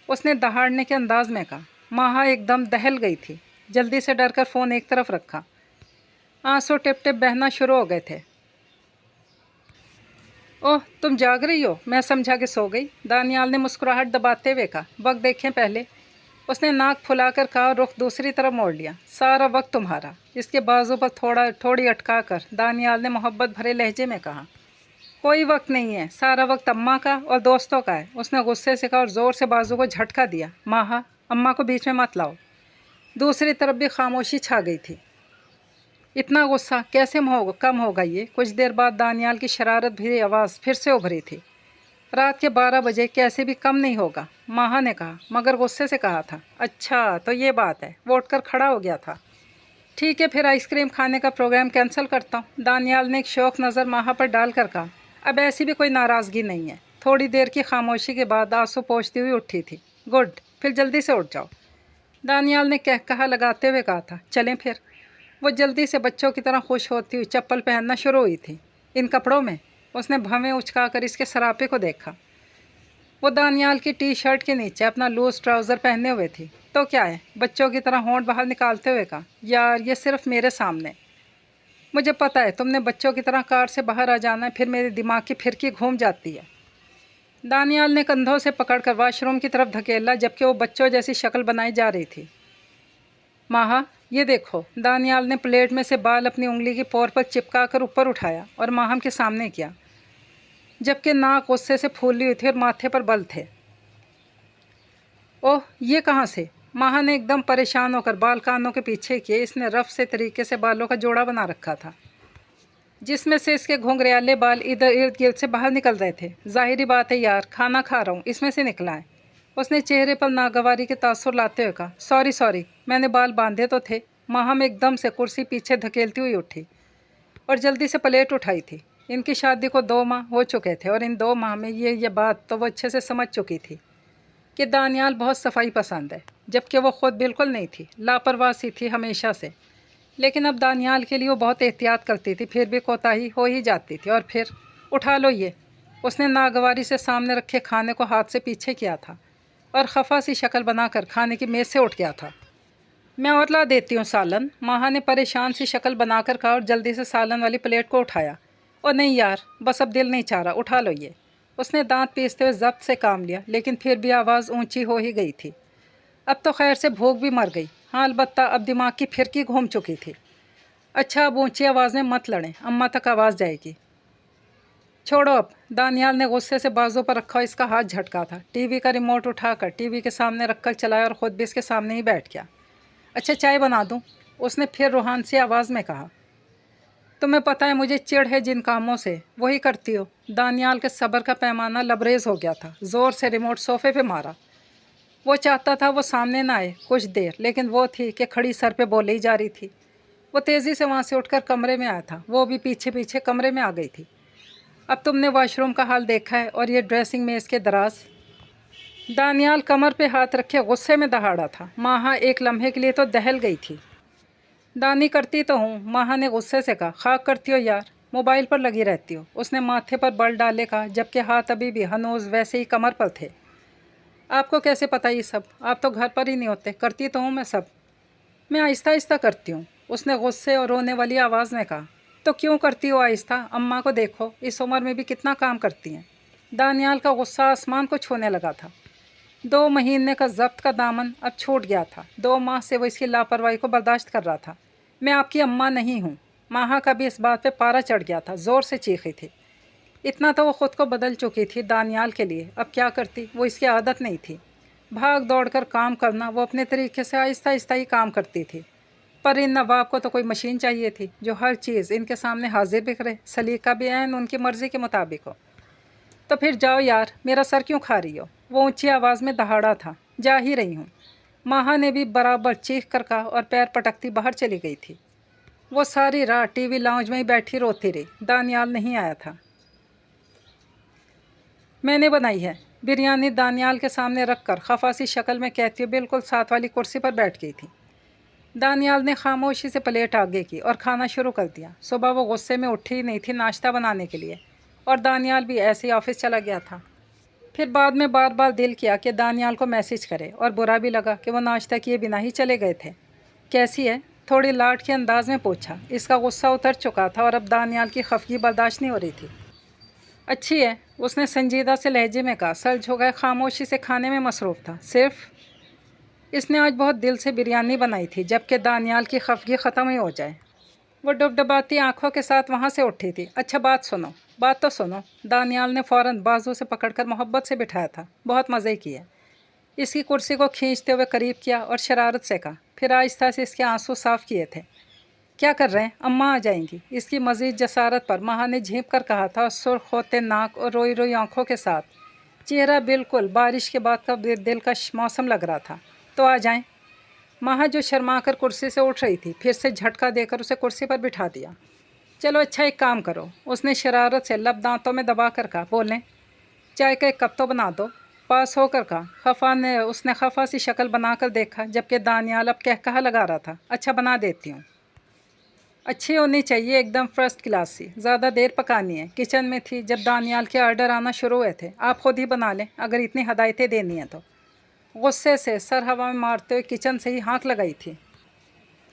उसने दहाड़ने के अंदाज में कहा। माहा एकदम दहल गई थी, जल्दी से डर कर फ़ोन एक तरफ रखा। आंसू टिप टिप बहना शुरू हो गए थे। ओह, तुम जाग रही हो, मैं समझा के सो गई, दानियाल ने मुस्कुराहट दबाते हुए कहा। वक्त देखें पहले, उसने नाक फुलाकर कहा और रुख दूसरी तरफ मोड़ लिया। सारा वक्त तुम्हारा। इसके बाजू पर थोड़ी अटका कर दानियाल ने मोहब्बत भरे लहजे में कहा। कोई वक्त नहीं है, सारा वक्त अम्मा का और दोस्तों का है, उसने गुस्से से कहा और ज़ोर से बाजू को झटका दिया। माहा, अम्मा को बीच में मत लाओ। दूसरी तरफ भी खामोशी छा गई थी। इतना गुस्सा कैसे कम होगा ये? कुछ देर बाद दानियाल की शरारत भरी आवाज़ फिर से उभरी थी। रात के 12 बजे, कैसे भी कम नहीं होगा, माहा ने कहा, मगर गुस्से से कहा था। अच्छा तो ये बात है। वो उठकर खड़ा हो गया था। ठीक है, फिर आइसक्रीम खाने का प्रोग्राम कैंसिल करता हूँ, दानियाल ने एक शौक नज़र माहा पर डाल कर कहा। अब ऐसी भी कोई नाराज़गी नहीं है। थोड़ी देर की खामोशी के बाद आंसू पोंछती हुई उठी थी। गुड, फिर जल्दी से उठ जाओ, दानियाल ने कहा लगाते हुए कहा था। चलें फिर। वो जल्दी से बच्चों की तरह खुश होती हुई चप्पल पहनना शुरू हुई थी। इन कपड़ों में, उसने भवें उचकाकर इसके सरापे को देखा। वो दानियाल की टी शर्ट के नीचे अपना लूज ट्राउज़र पहने हुए थी। तो क्या है, बच्चों की तरह होंठ बाहर निकालते हुए कहा। यार, ये सिर्फ मेरे सामने। मुझे पता है तुमने बच्चों की तरह कार से बाहर आ जाना है, फिर मेरे दिमाग की फिरकी घूम जाती है। दानियाल ने कंधों से पकड़कर वॉशरूम की तरफ धकेला, जबकि वो बच्चों जैसी शक्ल बनाई जा रही थी। माहा, ये देखो, दानियाल ने प्लेट में से बाल अपनी उंगली की पोर पर चिपका कर ऊपर उठाया और माहम के सामने किया, जबकि नाक गुस्से से फूली हुई थी और माथे पर बल थे। ओह, ये कहाँ से? माहा ने एकदम परेशान होकर बाल कानों के पीछे किए। इसने रफ से तरीके से बालों का जोड़ा बना रखा था, जिसमें से इसके घुंघरियाले बाल इधर इर्द गिर्द से बाहर निकल रहे थे। जाहिरी बात है यार, खाना खा रहा हूँ, इसमें से निकला है, उसने चेहरे पर नागवारी के तासुर लाते हुए कहा। सॉरी, मैंने बाल बांधे तो थे। माहम एकदम से कुर्सी पीछे धकेलती हुई उठी और जल्दी से प्लेट उठाई थी। ان کی شادی کو 2 ماہ ہو چکے تھے اور ان 2 ماہ میں یہ بات تو وہ اچھے سے سمجھ چکی تھی کہ دانیال بہت صفائی پسند ہے، جبکہ وہ خود بالکل نہیں تھی، لاپرواہ سی تھی ہمیشہ سے۔ لیکن اب دانیال کے لیے وہ بہت احتیاط کرتی تھی، پھر بھی کوتاہی ہو ہی جاتی تھی۔ اور پھر اٹھا لو یہ، اس نے ناگواری سے سامنے رکھے کھانے کو ہاتھ سے پیچھے کیا تھا اور خفا سی شکل بنا کر کھانے کی میز سے اٹھ گیا تھا۔ میں اور لا دیتی ہوں سالن، ماہا نے پریشان سی شکل بنا کر کہا اور جلدی سے سالن والی پلیٹ کو اٹھایا۔ اور نہیں یار، بس اب دل نہیں چاہ رہا، اٹھا لو یہ۔ اس نے دانت پیستے ہوئے ضبط سے کام لیا، لیکن پھر بھی آواز اونچی ہو ہی گئی تھی۔ اب تو خیر سے بھوک بھی مر گئی، ہاں البتہ اب دماغ کی پھرکی گھوم چکی تھی۔ اچھا اب اونچی آواز میں مت لڑیں، اماں تک آواز جائے گی۔ چھوڑو اب، دانیال نے غصے سے بازو پر رکھا اس کا ہاتھ جھٹکا تھا۔ ٹی وی کا ریموٹ اٹھا کر ٹی وی کے سامنے رکھ کر چلایا اور خود بھی اس کے سامنے ہی بیٹھ گیا۔ اچھا چائے بنا دوں؟ اس نے پھر روحان سی آواز میں کہا۔ تمہیں پتہ ہے مجھے چڑ ہے جن کاموں سے، وہی کرتی ہو۔ دانیال کے صبر کا پیمانہ لبریز ہو گیا تھا، زور سے ریموٹ صوفے پہ مارا۔ وہ چاہتا تھا وہ سامنے نہ آئے کچھ دیر، لیکن وہ تھی کہ کھڑی سر پہ بولے ہی جا رہی تھی۔ وہ تیزی سے وہاں سے اٹھ کر کمرے میں آیا تھا، وہ بھی پیچھے پیچھے کمرے میں آ گئی تھی۔ اب تم نے واش روم کا حال دیکھا ہے اور یہ ڈریسنگ میز کے دراز؟ دانیال کمر پہ ہاتھ رکھے غصے میں دہاڑا تھا۔ ماہا ایک لمحے کے لیے تو دہل گئی تھی۔ دانی کرتی تو ہوں، ماہا نے غصے سے کہا، خاک کرتی ہو یار، موبائل پر لگی رہتی ہو۔ اس نے ماتھے پر بل ڈالے کہا، جبکہ ہاتھ ابھی بھی ہنوز ویسے ہی کمر پر تھے۔ آپ کو کیسے پتہ یہ سب؟ آپ تو گھر پر ہی نہیں ہوتے، کرتی تو ہوں میں سب۔ میں آہستہ آہستہ کرتی ہوں، اس نے غصے اور رونے والی آواز میں کہا۔ تو کیوں کرتی ہو آہستہ؟ اماں کو دیکھو، اس عمر میں بھی کتنا کام کرتی ہیں۔ دانیال کا غصہ آسمان کو چھونے لگا تھا۔ 2 مہینے کا ضبط کا دامن اب چھوٹ گیا تھا۔ 2 ماہ سے وہ اس کی لاپرواہی کو برداشت کر رہا تھا۔ میں آپ کی اماں نہیں ہوں۔ ماہا کا بھی اس بات پہ پارا چڑھ گیا تھا، زور سے چیخی تھی۔ اتنا تو وہ خود کو بدل چکی تھی دانیال کے لیے، اب کیا کرتی، وہ اس کی عادت نہیں تھی۔ بھاگ دوڑ کر کام کرنا، وہ اپنے طریقے سے آہستہ آہستہ ہی کام کرتی تھی۔ پر ان نواب کو تو کوئی مشین چاہیے تھی جو ہر چیز ان کے سامنے حاضر بھی کرے، سلیقہ بھی عین ان کی مرضی کے مطابق ہو۔ تو پھر جاؤ یار، میرا سر کیوں کھا رہی ہو؟ وہ اونچی آواز میں دہاڑا تھا۔ جا ہی رہی ہوں، ماہا نے بھی برابر چیخ کر کہا اور پیر پٹکتی باہر چلی گئی تھی۔ وہ ساری رات ٹی وی لاؤنج میں ہی بیٹھی روتی رہی۔ دانیال نہیں آیا تھا۔ میں نے بنائی ہے، بریانی دانیال کے سامنے رکھ کر خفا سی شکل میں کہتی ہوئی بالکل ساتھ والی کرسی پر بیٹھ گئی تھی۔ دانیال نے خاموشی سے پلیٹ آگے کی اور کھانا شروع کر دیا۔ صبح وہ غصے میں اٹھی ہی نہیں تھی ناشتہ بنانے کے لیے، اور دانیال بھی ایسے ہی آفس چلا گیا تھا۔ پھر بعد میں بار بار دل کیا کہ دانیال کو میسج کرے، اور برا بھی لگا کہ وہ ناشتہ کیے بنا ہی چلے گئے تھے۔ کیسی ہے؟ تھوڑی لاٹ کے انداز میں پوچھا۔ اس کا غصہ اتر چکا تھا اور اب دانیال کی خفگی برداشت نہیں ہو رہی تھی۔ اچھی ہے، اس نے سنجیدہ سے لہجے میں کہا۔ سر جھکائے خاموشی سے کھانے میں مصروف تھا۔ صرف اس نے آج بہت دل سے بریانی بنائی تھی، جبکہ دانیال کی خفگی ختم ہی ہو جائے۔ وہ ڈبڈباتی آنکھوں کے ساتھ وہاں سے اٹھی تھی۔ اچھا بات سنو، بات تو سنو۔ دانیال نے فوراً بازو سے پکڑ کر محبت سے بٹھایا تھا۔ بہت مزے کی ہے۔ اس کی کرسی کو کھینچتے ہوئے قریب کیا اور شرارت سے کہا، پھر آہستہ سے اس کے آنسو صاف کیے تھے۔ کیا کر رہے ہیں؟ اماں آ جائیں گی۔ اس کی مزید جسارت پر ماہا نے جھینپ کر کہا تھا، اور سرخ ہوتے ناک اور روئی روئی آنکھوں کے ساتھ چہرہ بالکل بارش کے بعد کا دلکش موسم لگ رہا تھا۔ تو آ جائیں۔ ماہا جو شرما کر کرسی سے اٹھ رہی تھی، پھر سے جھٹکا دے کر اسے کرسی پر بٹھا دیا۔ چلو اچھا ایک کام کرو، اس نے شرارت سے لب دانتوں میں دبا کر کہا، بولیں؟ چائے کا ایک کپ تو بنا دو، پاس ہو کر کہا۔ اس نے خفا سی شکل بنا کر دیکھا، جبکہ دانیال اب کہا لگا رہا تھا، اچھا بنا دیتی ہوں۔ اچھی ہونی چاہیے، ایک دم فرسٹ کلاس سی، زیادہ دیر پکانی ہے۔ کچن میں تھی جب دانیال کے آرڈر آنا شروع ہوئے تھے۔ آپ خود ہی بنا لیں اگر اتنی ہدایتیں دینی ہیں تو۔ غصے سے سر ہوا میں مارتے ہوئے کچن سے ہی ہانک لگائی تھی۔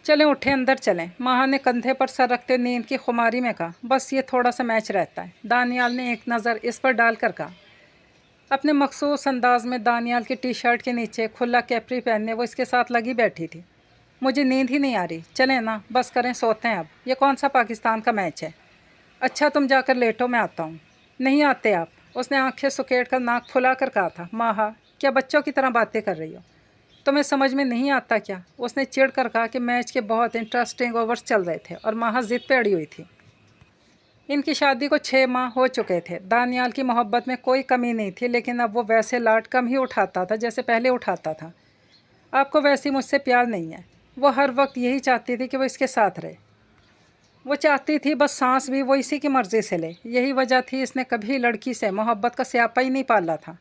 چلیں اٹھیں اندر چلیں، ماہا نے کندھے پر سر رکھتے نیند کی خماری میں کہا۔ بس یہ تھوڑا سا میچ رہتا ہے، دانیال نے ایک نظر اس پر ڈال کر کہا۔ اپنے مخصوص انداز میں دانیال کی ٹی شرٹ کے نیچے کھلا کیپری پہننے وہ اس کے ساتھ لگی بیٹھی تھی۔ مجھے نیند ہی نہیں آ رہی، چلیں نا، بس کریں، سوتے ہیں اب۔ یہ کون سا پاکستان کا میچ ہے؟ اچھا تم جا کر لیٹو، میں آتا ہوں۔ نہیں آتے آپ، اس نے آنکھیں سکیڑ کر ناک پھلا کر کہا تھا۔ ماہا، کیا بچوں کی طرح باتیں کر رہی ہو؟ تمہیں سمجھ میں نہیں آتا کیا؟ اس نے چڑ کر کہا کہ میچ کے بہت انٹرسٹنگ اوورز چل رہے تھے اور ماہا ضد پہ اڑی ہوئی تھی۔ ان کی شادی کو 6 ماہ ہو چکے تھے۔ دانیال کی محبت میں کوئی کمی نہیں تھی، لیکن اب وہ ویسے لاٹ کم ہی اٹھاتا تھا جیسے پہلے اٹھاتا تھا۔ آپ کو ویسی مجھ سے پیار نہیں ہے۔ وہ ہر وقت یہی چاہتی تھی کہ وہ اس کے ساتھ رہے۔ वो चाहती थी बस सांस भी वो इसी की मर्ज़ी से ले। यही वजह थी इसने कभी लड़की से मोहब्बत का स्यापा ही नहीं पाला था।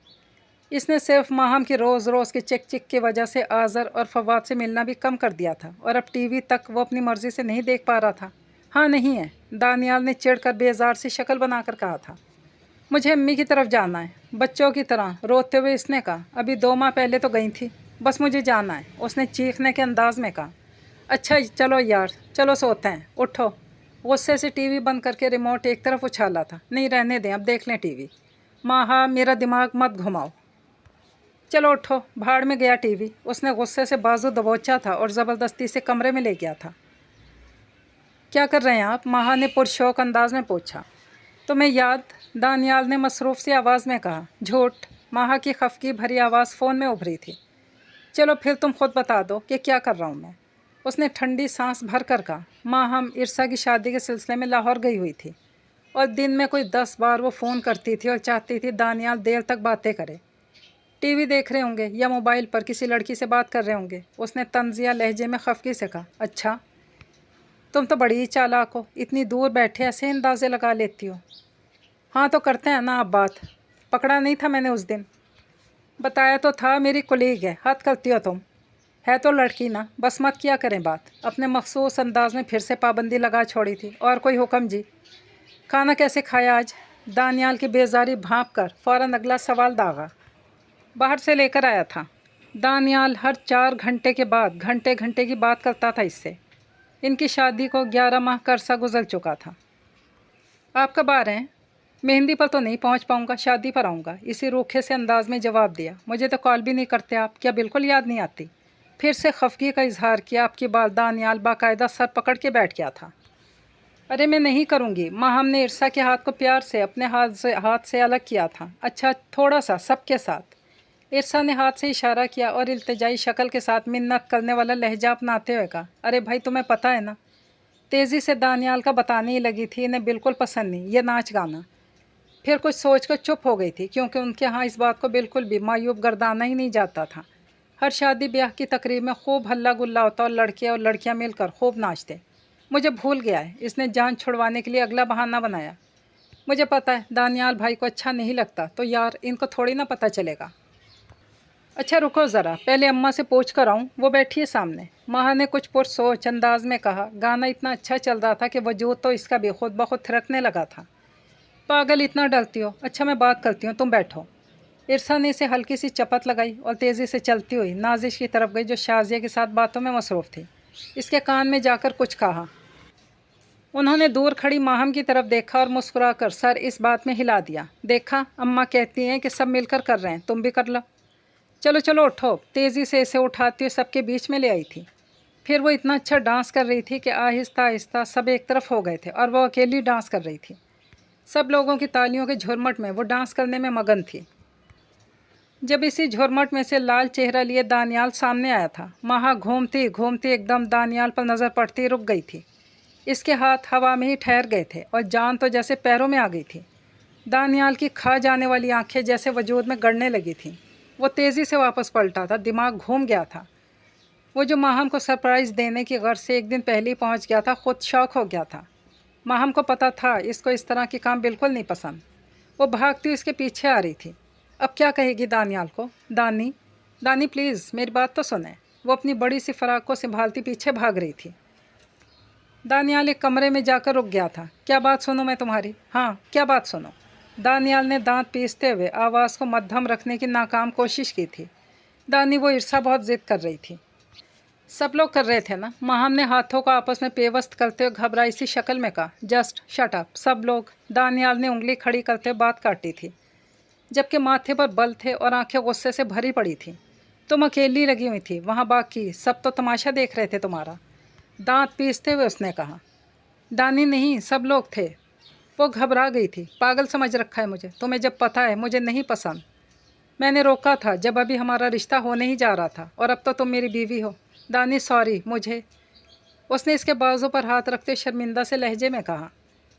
इसने सिर्फ माहम की रोज़ रोज़ के चिक चिक की वजह से आज़र और फवाद से मिलना भी कम कर दिया था, और अब टीवी तक वो अपनी मर्ज़ी से नहीं देख पा रहा था। हाँ नहीं है, दानियाल ने चिढ़कर बेजार सी शक्ल बनाकर कहा था। मुझे अम्मी की तरफ जाना है। बच्चों की तरह रोते हुए इसने कहा। अभी 2 माह पहले तो गई थी। बस मुझे जाना है, उसने चीखने के अंदाज में कहा। अच्छा चलो यार, चलो सोते हैं, उठो। गुस्से से टीवी बंद करके रिमोट एक तरफ उछाला था। नहीं रहने दें, अब देख लें टीवी। माँ मेरा दिमाग मत घुमाओ। चलो उठो, भाड़ में गया टीवी। उसने गुस्से से बाजू दबोचा था और ज़बरदस्ती से कमरे में ले गया था। क्या कर रहे हैं आप? माँ ने पुरशौक अंदाज में पूछा। तुम्हें याद? दानियाल ने मसरूफ़ सी आवाज़ में कहा। झूठ, माँ की खफकी भरी आवाज़ फ़ोन में उभरी थी। चलो फिर तुम खुद बता दो कि क्या कर रहा हूँ मैं। उसने ठंडी सांस भर कर कहा। माँ हम इरसा की शादी के सिलसिले में लाहौर गई हुई थी, और दिन में कोई 10 बार वो फ़ोन करती थी और चाहती थी दानियाल देर तक बातें करे। टीवी देख रहे होंगे या मोबाइल पर किसी लड़की से बात कर रहे होंगे, उसने तंजिया लहजे में खफकी से कहा। अच्छा, तुम तो बड़ी ही चालाक हो, इतनी दूर बैठे ऐसे अंदाज़े लगा लेती हो। हाँ तो करते हैं ना आप बात। पकड़ा नहीं था मैंने उस दिन? बताया तो था, मेरी कुलीग है। हद करती हो तुम। है तो लड़की ना, बस मत किया करें बात। अपने मखसूस अंदाज में फिर से पाबंदी लगा छोड़ी थी। और कोई हुक्म जी? खाना कैसे खाया आज? दानियाल की बेजारी भांप कर फ़ौरन अगला सवाल दागा। बाहर से लेकर आया था। दानियाल हर 4 घंटे के बाद घंटे घंटे की बात करता था इससे। इनकी शादी को 11 माह का अरसा गुजर चुका था। आप कब आ रहे हैं? मेहंदी पर तो नहीं पहुंच पाऊंगा, शादी पर आऊँगा, इसी रूखे से अंदाज में जवाब दिया। मुझे तो कॉल भी नहीं करते आप, क्या बिल्कुल याद नहीं आती? फिर से खफगी का इजहार किया। आपकी बात। दानियाल बाकायदा सर पकड़ के बैठ गया था। अरे मैं नहीं करूँगी। माहम ने इरसा के हाथ को प्यार से अपने हाथ से अलग किया था। अच्छा थोड़ा सा, सबके साथ। इरसा ने हाथ से इशारा किया और इल्तिजाई शक्ल के साथ मिन्नत करने वाला लहजा अपनाते हुए कहा। अरे भाई तुम्हें पता है ना। तेज़ी से दानियाल का बताने ही लगी थी। इन्हें बिल्कुल पसंद नहीं ये नाच गाना। फिर कुछ सोच कर चुप हो गई थी, क्योंकि उनके यहाँ इस बात को बिल्कुल भी मायूब गर्दाना ही नहीं जाता था। हर शादी ब्याह की तकरीब में खूब हल्ला गुल्ला होता और लड़के और लड़कियाँ मिलकर खूब नाचते। मुझे भूल गया है, इसने जान छुड़वाने के लिए अगला बहाना बनाया। मुझे पता है दानियाल भाई को अच्छा नहीं लगता, तो यार इनको थोड़ी ना पता चलेगा। अच्छा रुको ज़रा, पहले अम्मा से पूछ कर आऊँ, वो बैठी है सामने। माँ ने कुछ पुरसोच अंदाज में कहा। गाना इतना अच्छा चल रहा था कि वजूद तो इसका भी खुद ब खुद थिरकने लगा था। पागल, इतना डरती हो? अच्छा मैं बात करती हूँ, तुम बैठो। इरसा ने इसे हल्की सी चपत लगाई और तेज़ी से चलती हुई नाजिश की तरफ गई, जो शाजिया के साथ बातों में मसरूफ़ थी। इसके कान में जाकर कुछ कहा। उन्होंने दूर खड़ी माहम की तरफ देखा और मुस्कुराकर सर इस बात में हिला दिया। देखा, अम्मा कहती हैं कि सब मिलकर कर रहे हैं, तुम भी कर लो। चलो चलो उठो। तेज़ी से इसे उठाती हुई सबके बीच में ले आई थी। फिर वो इतना अच्छा डांस कर रही थी कि आहिस्ता आहिस्ता सब एक तरफ हो गए थे और वो अकेली डांस कर रही थी। सब लोगों की तालियों के झुरमट में वो डांस करने में मगन थी। जब इसी झुरमट में से लाल चेहरा लिए दानियाल सामने आया था, माँ घूमती घूमती एकदम दानियाल पर नज़र पड़ती रुक गई थी। इसके हाथ हवा में ही ठहर गए थे और जान तो जैसे पैरों में आ गई थी। दानियाल की खा जाने वाली आंखें जैसे वजूद में गड़ने लगी थीं। वो तेज़ी से वापस पलटा था, दिमाग घूम गया था। वो जो माहम को सरप्राइज़ देने की गर्ज से एक दिन पहले ही पहुँच गया था, खुद शौक हो गया था। माहम को पता था इसको इस तरह के काम बिल्कुल नहीं पसंद। वो भागती हुई इसके पीछे आ रही थी। अब क्या कहेगी दानियाल को? दानी, दानी प्लीज़ मेरी बात तो सुने। वो अपनी बड़ी सी फ़राक को संभालती पीछे भाग रही थी। दानियाल एक कमरे में जाकर रुक गया था। क्या बात सुनूं मैं तुम्हारी? हाँ क्या बात सुनो? दानियाल ने दांत पीसते हुए आवाज़ को मध्यम रखने की नाकाम कोशिश की थी। दानी, वो इरसा बहुत ज़िद कर रही थी। सब लोग कर रहे थे ना? माहम ने हाथों को आपस में पेवस्त करते हुए घबराई सी शक्ल में कहा। जस्ट शट अप सब लोग। दानियाल ने उंगली खड़ी करते हुए बात काटी थी, जबकि माथे पर बल थे और आंखें गुस्से से भरी पड़ी थीं। तुम अकेली लगी हुई थी वहाँ, बाकी सब तो तमाशा देख रहे थे तुम्हारा। दांत पीसते हुए उसने कहा। दानी नहीं, सब लोग थे। वो घबरा गई थी। पागल समझ रखा है मुझे? तुम्हें जब पता है मुझे नहीं पसंद। मैंने रोका था जब अभी हमारा रिश्ता होने ही जा रहा था, और अब तो तुम मेरी बीवी हो। दानी सॉरी, मुझे। उसने इसके बाजू पर हाथ रखते शर्मिंदा से लहजे में कहा।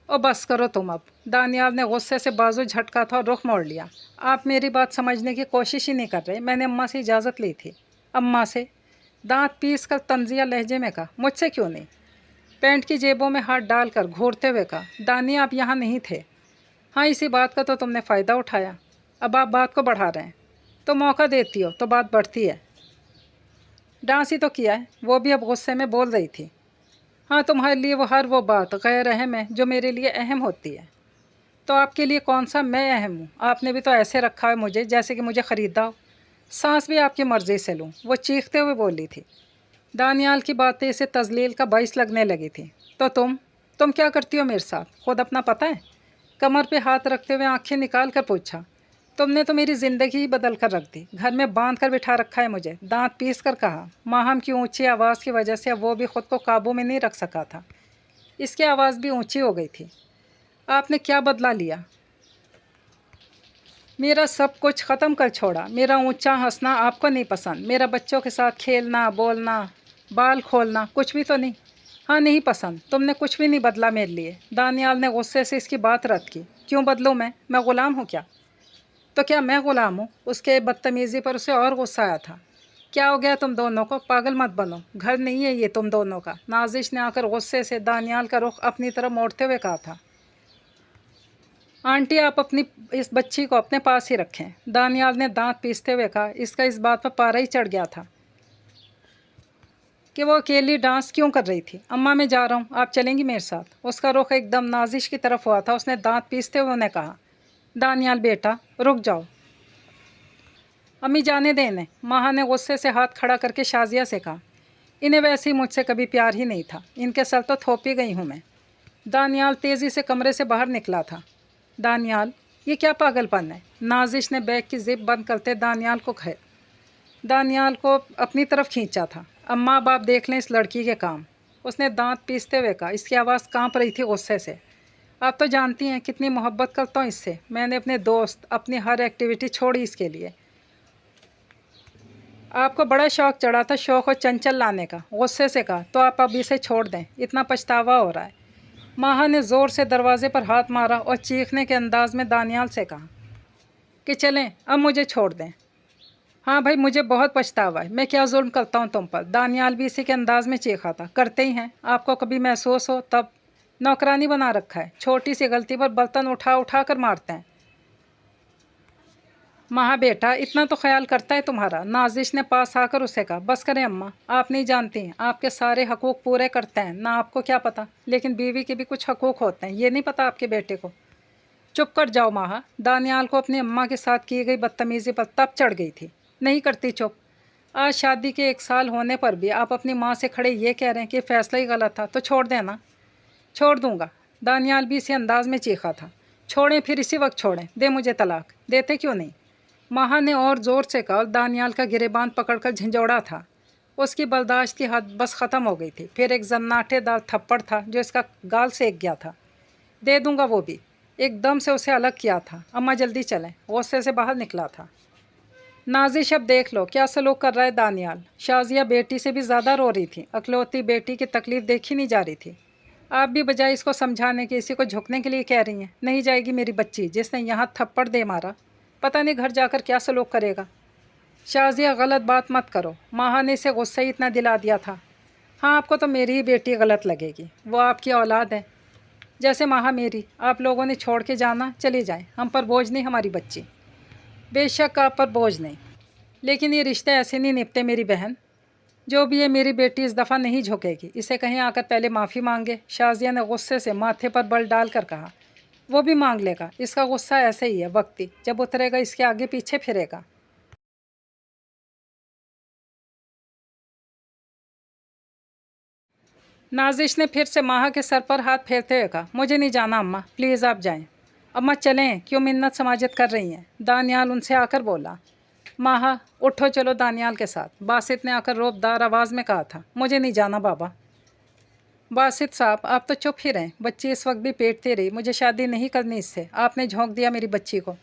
ओ बस करो तुम अब। दानियाल ने गुस्से से बाजू झटका था और रुख मोड़ लिया। आप मेरी बात समझने की कोशिश ही नहीं कर रहे। मैंने अम्मा से इजाज़त ली थी। अम्मा से? दांत पीस कर तंजिया लहजे में कहा। मुझसे क्यों नहीं? पैंट की जेबों में हाथ डालकर घूरते हुए कहा, दानिया आप यहाँ नहीं थे। हाँ, इसी बात का तो तुमने फ़ायदा उठाया। अब आप बात को बढ़ा रहे हैं। तो मौका देती हो तो बात बढ़ती है। डांस ही तो किया है। वो भी अब गुस्से में बोल रही थी। हाँ, तुम्हारे लिए वो बात गैर अहम है जो मेरे लिए अहम होती है। तो आपके लिए कौन सा मैं अहम हूँ? आपने भी तो ऐसे रखा है मुझे जैसे कि मुझे ख़रीदा हो। सांस भी आपकी मर्ज़ी से लूँ, वो चीखते हुए बोली थी। दानियाल की बातें इसे तजलील का बाइस लगने लगी थी। तो तुम क्या करती हो मेरे साथ, खुद अपना पता है? कमर पे हाथ रखते हुए आंखें निकाल कर पूछा। तुमने तो मेरी ज़िंदगी ही बदल कर रख दी। घर में बांध कर बिठा रखा है मुझे। दांत पीस कर कहा। माहम की ऊंची आवाज़ की वजह से वो भी खुद को काबू में नहीं रख सका था। इसकी आवाज़ भी ऊंची हो गई थी। आपने क्या बदला लिया? मेरा सब कुछ ख़त्म कर छोड़ा। मेरा ऊंचा हंसना आपको नहीं पसंद, मेरा बच्चों के साथ खेलना, बोलना, बाल खोलना, कुछ भी तो नहीं। हाँ, नहीं पसंद। तुमने कुछ भी नहीं बदला मेरे लिए। दानियाल ने गुस्से से इसकी बात रद्द की। क्यों बदलूँ मैं ग़ुलाम हूँ क्या? तो क्या मैं ग़ुलाम हूँ? उसके बदतमीज़ी पर उसे और गुस्सा आया था। क्या हो गया तुम दोनों को? पागल मत बनो। घर नहीं है ये तुम दोनों का। नाजिश ने आकर गुस्से से दानियाल का रुख अपनी तरफ मोड़ते हुए कहा था। आंटी, आप अपनी इस बच्ची को अपने पास ही रखें। दानियाल ने दांत पीसते हुए कहा। इसका इस बात पर पारा ही चढ़ गया था कि वो अकेली डांस क्यों कर रही थी। अम्मा, मैं जा रहा हूँ, आप चलेंगी मेरे साथ? उसका रुख एकदम नाजिश की तरफ हुआ था। उसने दांत पीसते हुए उन्हें कहा, दानियाल बेटा रुक जाओ। अम्मी, जाने दें इन्हें। माहा ने गुस्से से हाथ खड़ा करके शाजिया से कहा। इन्हें वैसे ही मुझसे कभी प्यार ही नहीं था। इनके सर तो थोपी गई हूँ मैं। दानियाल तेज़ी से कमरे से बाहर निकला था। दानियाल, ये क्या पागलपन है? नाजिश ने बैग की जिप बंद करते दानियाल को अपनी तरफ खींचा था। अम्मा, बाप देख लें इस लड़की के काम। उसने दांत पीसते हुए कहा। इसकी आवाज़ कांप रही थी गुस्से से। आप तो जानती हैं कितनी मोहब्बत करता हूँ इससे। मैंने अपने दोस्त, अपनी हर एक्टिविटी छोड़ी इसके लिए। आपको बड़ा शौक़ चढ़ा था शौक़ और चंचल लाने का। गुस्से से कहा। तो आप अब इसे छोड़ दें, इतना पछतावा हो रहा है। माहा ने ज़ोर से दरवाजे पर हाथ मारा और चीखने के अंदाज में दानियाल से कहा कि चलें, अब मुझे छोड़ दें। हाँ भाई, मुझे बहुत पछतावा है। मैं क्या जुल्म करता हूँ तुम पर? दानियाल भी इसी के अंदाज में चीखा था। करते ही हैं। आपको कभी महसूस हो तब। नौकरानी बना रखा है। छोटी सी गलती पर बर्तन उठा उठा कर मारते हैं। माँ बेटा, इतना तो ख्याल करता है तुम्हारा। नाजिश ने पास आकर उसे कहा। बस करें अम्मा, आप नहीं जानती हैं, आपके सारे हकूक़ पूरे करते हैं ना। आपको क्या पता, लेकिन बीवी के भी कुछ हकूक़ होते हैं। ये नहीं पता आपके बेटे को? चुप कर जाओ माहा। दानियाल को अपनी अम्मा के साथ की गई बदतमीज़ी पर तब चढ़ गई थी। नहीं करती चुप। आज शादी के 1 साल होने पर भी आप अपनी माँ से खड़े ये कह रहे हैं कि फ़ैसला ही गलत था। तो छोड़ देना। छोड़ दूँगा। दानियाल भी इसी अंदाज में चीखा था। छोड़ें, फिर इसी वक्त छोड़ें। दे मुझे तलाक। देते क्यों नहीं? माहा ने और ज़ोर से कहा। दानियाल का गिरेबान पकड़कर झंझोड़ा था। उसकी बर्दाश्त की हद बस ख़त्म हो गई थी। फिर एक जन्नाटेदार थप्पड़ था जो इसका गाल सेक गया था। दे दूँगा वो भी। एकदम से उसे अलग किया था। अम्मा जल्दी चलें। गुस्से से बाहर निकला था। नाजिश, अब देख लो क्या सलूक कर रहा है दानियाल। शाजिया बेटी से भी ज़्यादा रो रही थी। अकलौती बेटी की तकलीफ़ देखी नहीं जा रही थी। आप भी बजाय इसको समझाने के इसी को झुकने के लिए कह रही हैं। नहीं जाएगी मेरी बच्ची। जिसने यहाँ थप्पड़ दे मारा, पता नहीं घर जाकर क्या सलूक करेगा। शाजिया, गलत बात मत करो। माहा ने इसे गुस्से ही इतना दिला दिया था। हाँ, आपको तो मेरी ही बेटी गलत लगेगी। वो आपकी औलाद है, जैसे माहा मेरी। आप लोगों ने छोड़ के जाना, चली जाएं। हम पर बोझ नहीं हमारी बच्ची। बेशक आप पर बोझ नहीं, लेकिन ये रिश्ते ऐसे नहीं निपटे मेरी बहन। जो भी है, मेरी बेटी इस दफ़ा नहीं झुकेगी। इसे कहीं आकर पहले माफ़ी मांगे। शाजिया ने गुस्से से माथे पर बल डालकर कहा। वो भी मांग लेगा। इसका गुस्सा ऐसे ही है, वक्ती। जब उतरेगा इसके आगे पीछे फिरेगा। नाजिश ने फिर से माहा के सर पर हाथ फेरते हुए कहा। मुझे नहीं जाना अम्मा, प्लीज़ आप जाएं। अम्मा चलें, क्यों मिन्नत समाजत कर रही हैं? दानियाल उनसे आकर बोला। माहा, उठो चलो दानियाल के साथ। बासित ने आकर रोबदार आवाज़ में कहा था। मुझे नहीं जाना बाबा। बासित साहब, आप तो चुप ही रहें। बच्ची इस वक्त भी पेटती रही। मुझे शादी नहीं करनी इससे। आपने झोंक दिया मेरी बच्ची को।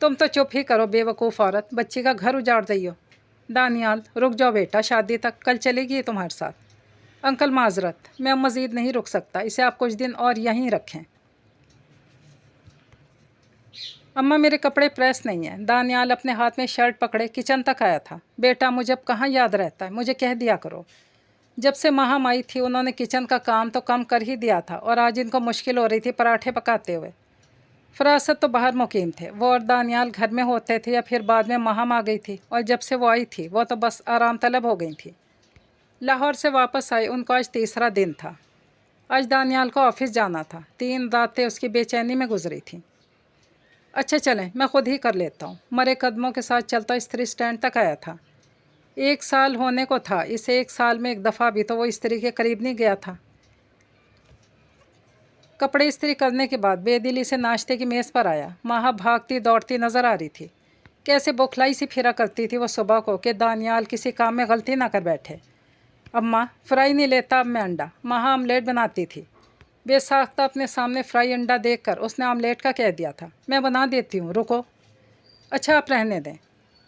तुम तो चुप ही करो बेवकूफ़ औरत। बच्ची का घर उजाड़ रही हो। दानियाल, रुक जाओ बेटा, शादी तक। कल चलेगी ये तुम्हारे साथ। अंकल माजरत, मैं अब मज़ीद नहीं रुक सकता। इसे आप कुछ दिन और यहीं रखें। अम्मा, मेरे कपड़े प्रेस नहीं हैं। दानियाल अपने हाथ में शर्ट पकड़े किचन तक आया था। बेटा, मुझे अब कहाँ याद रहता है, मुझे कह दिया करो। जब से माहम आई थी उन्होंने किचन का काम तो कम कर ही दिया था और आज इनको मुश्किल हो रही थी पराठे पकाते हुए। फरासत तो बाहर मुकीम थे, वो और दानियाल घर में होते थे या फिर बाद में माहम आ गई थी, और जब से वो आई थी वो तो बस आराम तलब हो गई थी। लाहौर से वापस आई उनको आज तीसरा दिन था। आज दानियाल को ऑफिस जाना था। 3 रातें उसकी बेचैनी में गुजरी थी। अच्छा चलें, मैं खुद ही कर लेता हूँ। मरे कदमों के साथ चलता स्त्री स्टैंड तक आया था। 1 साल होने को था। इस 1 साल में एक दफ़ा भी तो वो स्त्री के करीब नहीं गया था। कपड़े इस्त्री करने के बाद बेदिली से नाश्ते की मेज़ पर आया। माँ भागती दौड़ती नज़र आ रही थी। कैसे बौखलाई सी फिरा करती थी वो सुबह को कि दानियाल किसी काम में गलती ना कर बैठे। अम्मा फ्राई नहीं लेता अब मैं अंडा। माँ आमलेट बनाती थी। बेसाख्ता अपने सामने फ्राई अंडा देखकर उसने आमलेट का कह दिया था, मैं बना देती हूँ, रुको। अच्छा आप रहने दें।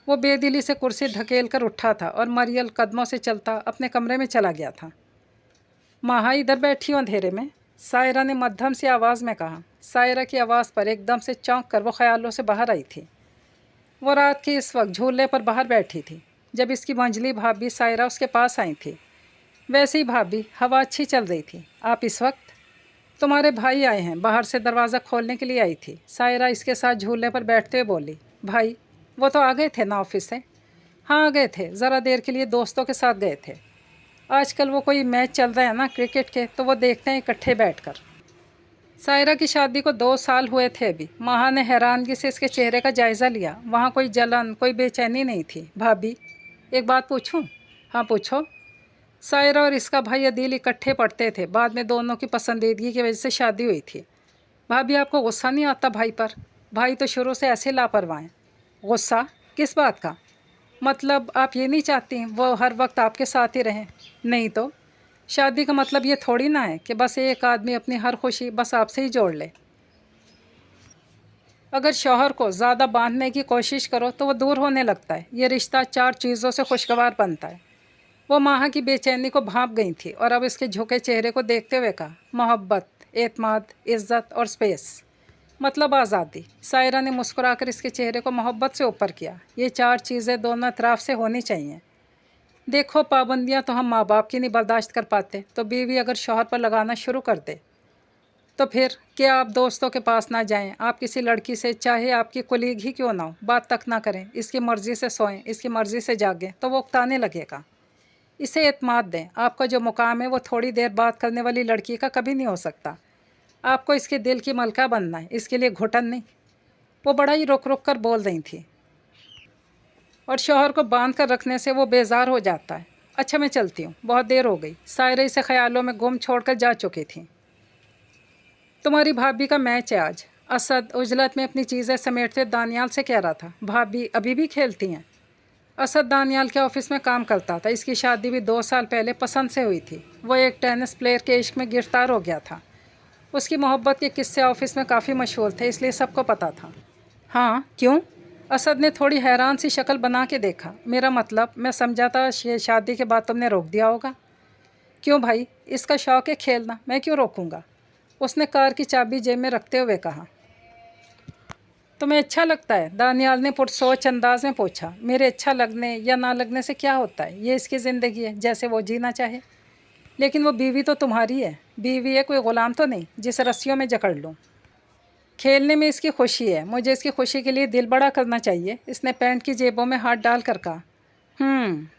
वो बेदिली से कुर्सी धकेल कर उठा था और मरियल कदमों से चलता अपने कमरे में चला गया था। माँ इधर बैठी हूँ अंधेरे में, सायरा ने मध्यम सी आवाज़ में कहा। सायरा की आवाज़ पर एकदम से चौंक कर वो ख्यालों से बाहर आई थी। वो रात के इस वक्त झूले पर बाहर बैठी थी जब इसकी मंझली भाभी सायरा उसके पास आई थी। वैसे ही भाभी, हवा अच्छी चल रही थी। आप इस वक्त? तुम्हारे भाई आए हैं, बाहर से दरवाज़ा खोलने के लिए आई थी। सायरा इसके साथ झूले पर बैठते हुए बोली। भाई? वो तो आ गए थे ना ऑफिस से? हाँ आ गए थे, ज़रा देर के लिए दोस्तों के साथ गए थे। आजकल वो कोई मैच चल रहा है ना क्रिकेट के, तो वो देखते हैं इकट्ठे बैठकर। सायरा की शादी को 2 साल हुए थे अभी। माँ ने हैरानगी से इसके चेहरे का जायज़ा लिया। वहाँ कोई जलन, कोई बेचैनी नहीं थी। भाभी एक बात पूछूं? हाँ पूछो। सायरा और इसका भाई अदील इकट्ठे पढ़ते थे, बाद में दोनों की पसंदीदगी की वजह से शादी हुई थी। भाभी आपको गुस्सा नहीं आता भाई पर? भाई तो शुरू से ऐसे लापरवाह हैं। गुस्सा किस बात का? मतलब आप ये नहीं चाहती वो हर वक्त आपके साथ ही रहें? नहीं तो शादी का मतलब ये थोड़ी ना है कि बस एक आदमी अपनी हर खुशी बस आपसे ही जोड़ ले। अगर शौहर को ज़्यादा बांधने की कोशिश करो तो वो दूर होने लगता है। ये रिश्ता 4 चीज़ों से खुशगवार बनता है। वो माँ की बेचैनी को भांप गई थी और अब इसके झुके चेहरे को देखते हुए कहा, मोहब्बत, एतमाद, इज़्ज़त और स्पेस, मतलब आज़ादी। सायरा ने मुस्कुराकर इसके चेहरे को मोहब्बत से ऊपर किया। ये 4 चीज़ें दोनों अतराफ से होनी चाहिए। देखो पाबंदियाँ तो हम माँ बाप की नहीं बर्दाश्त कर पाते, तो बीवी अगर शौहर पर लगाना शुरू कर दे तो फिर क्या आप दोस्तों के पास ना जाएं, आप किसी लड़की से, चाहे आपकी कोलीग ही क्यों ना हो, बात तक ना करें, इसकी मर्ज़ी से सोएं, इसकी मर्ज़ी से जागें, तो वो उकताने लगेगा। इसे एतमाद दें। आपका जो मुकाम है वो थोड़ी देर बात करने वाली लड़की का कभी नहीं हो सकता। आपको इसके दिल की मलका बनना है, इसके लिए घुटन नहीं। वो बड़ा ही रुक रुक कर बोल रही थी और शौहर को बांध कर रखने से वो बेजार हो जाता है। अच्छा मैं चलती हूँ, बहुत देर हो गई। सायरा इसे ख्यालों में गुम छोड़कर जा चुकी थी। तुम्हारी भाभी का मैच है आज। असद उजलत में अपनी चीज़ें समेटते दानियाल से कह रहा था। भाभी अभी भी खेलती हैं? असद दानियाल के ऑफिस में काम करता था। इसकी शादी भी 2 साल पहले पसंद से हुई थी। वो एक टेनिस प्लेयर के इश्क में गिरफ्तार हो गया था। उसकी मोहब्बत के किस्से ऑफिस में काफ़ी मशहूर थे, इसलिए सबको पता था। हाँ क्यों? असद ने थोड़ी हैरान सी शक्ल बना के देखा। मेरा मतलब, मैं समझा था शादी के बाद तुमने रोक दिया होगा। क्यों भाई, इसका शौक़ है खेलना, मैं क्यों रोकूंगा? उसने कार की चाबी जेब में रखते हुए कहा। तुम्हें अच्छा लगता है? दानियाल ने पुरसोच अंदाज में पूछा। मेरे अच्छा लगने या ना लगने से क्या होता है, ये इसकी ज़िंदगी है, जैसे वो जीना चाहे। लेकिन वो बीवी तो तुम्हारी है। बीवी है, कोई ग़ुलाम तो नहीं जिसे रस्सियों में जकड़ लूँ। खेलने में इसकी खुशी है, मुझे इसकी खुशी के लिए दिल बड़ा करना चाहिए। इसने पैंट की जेबों में हाथ डाल कर कहा।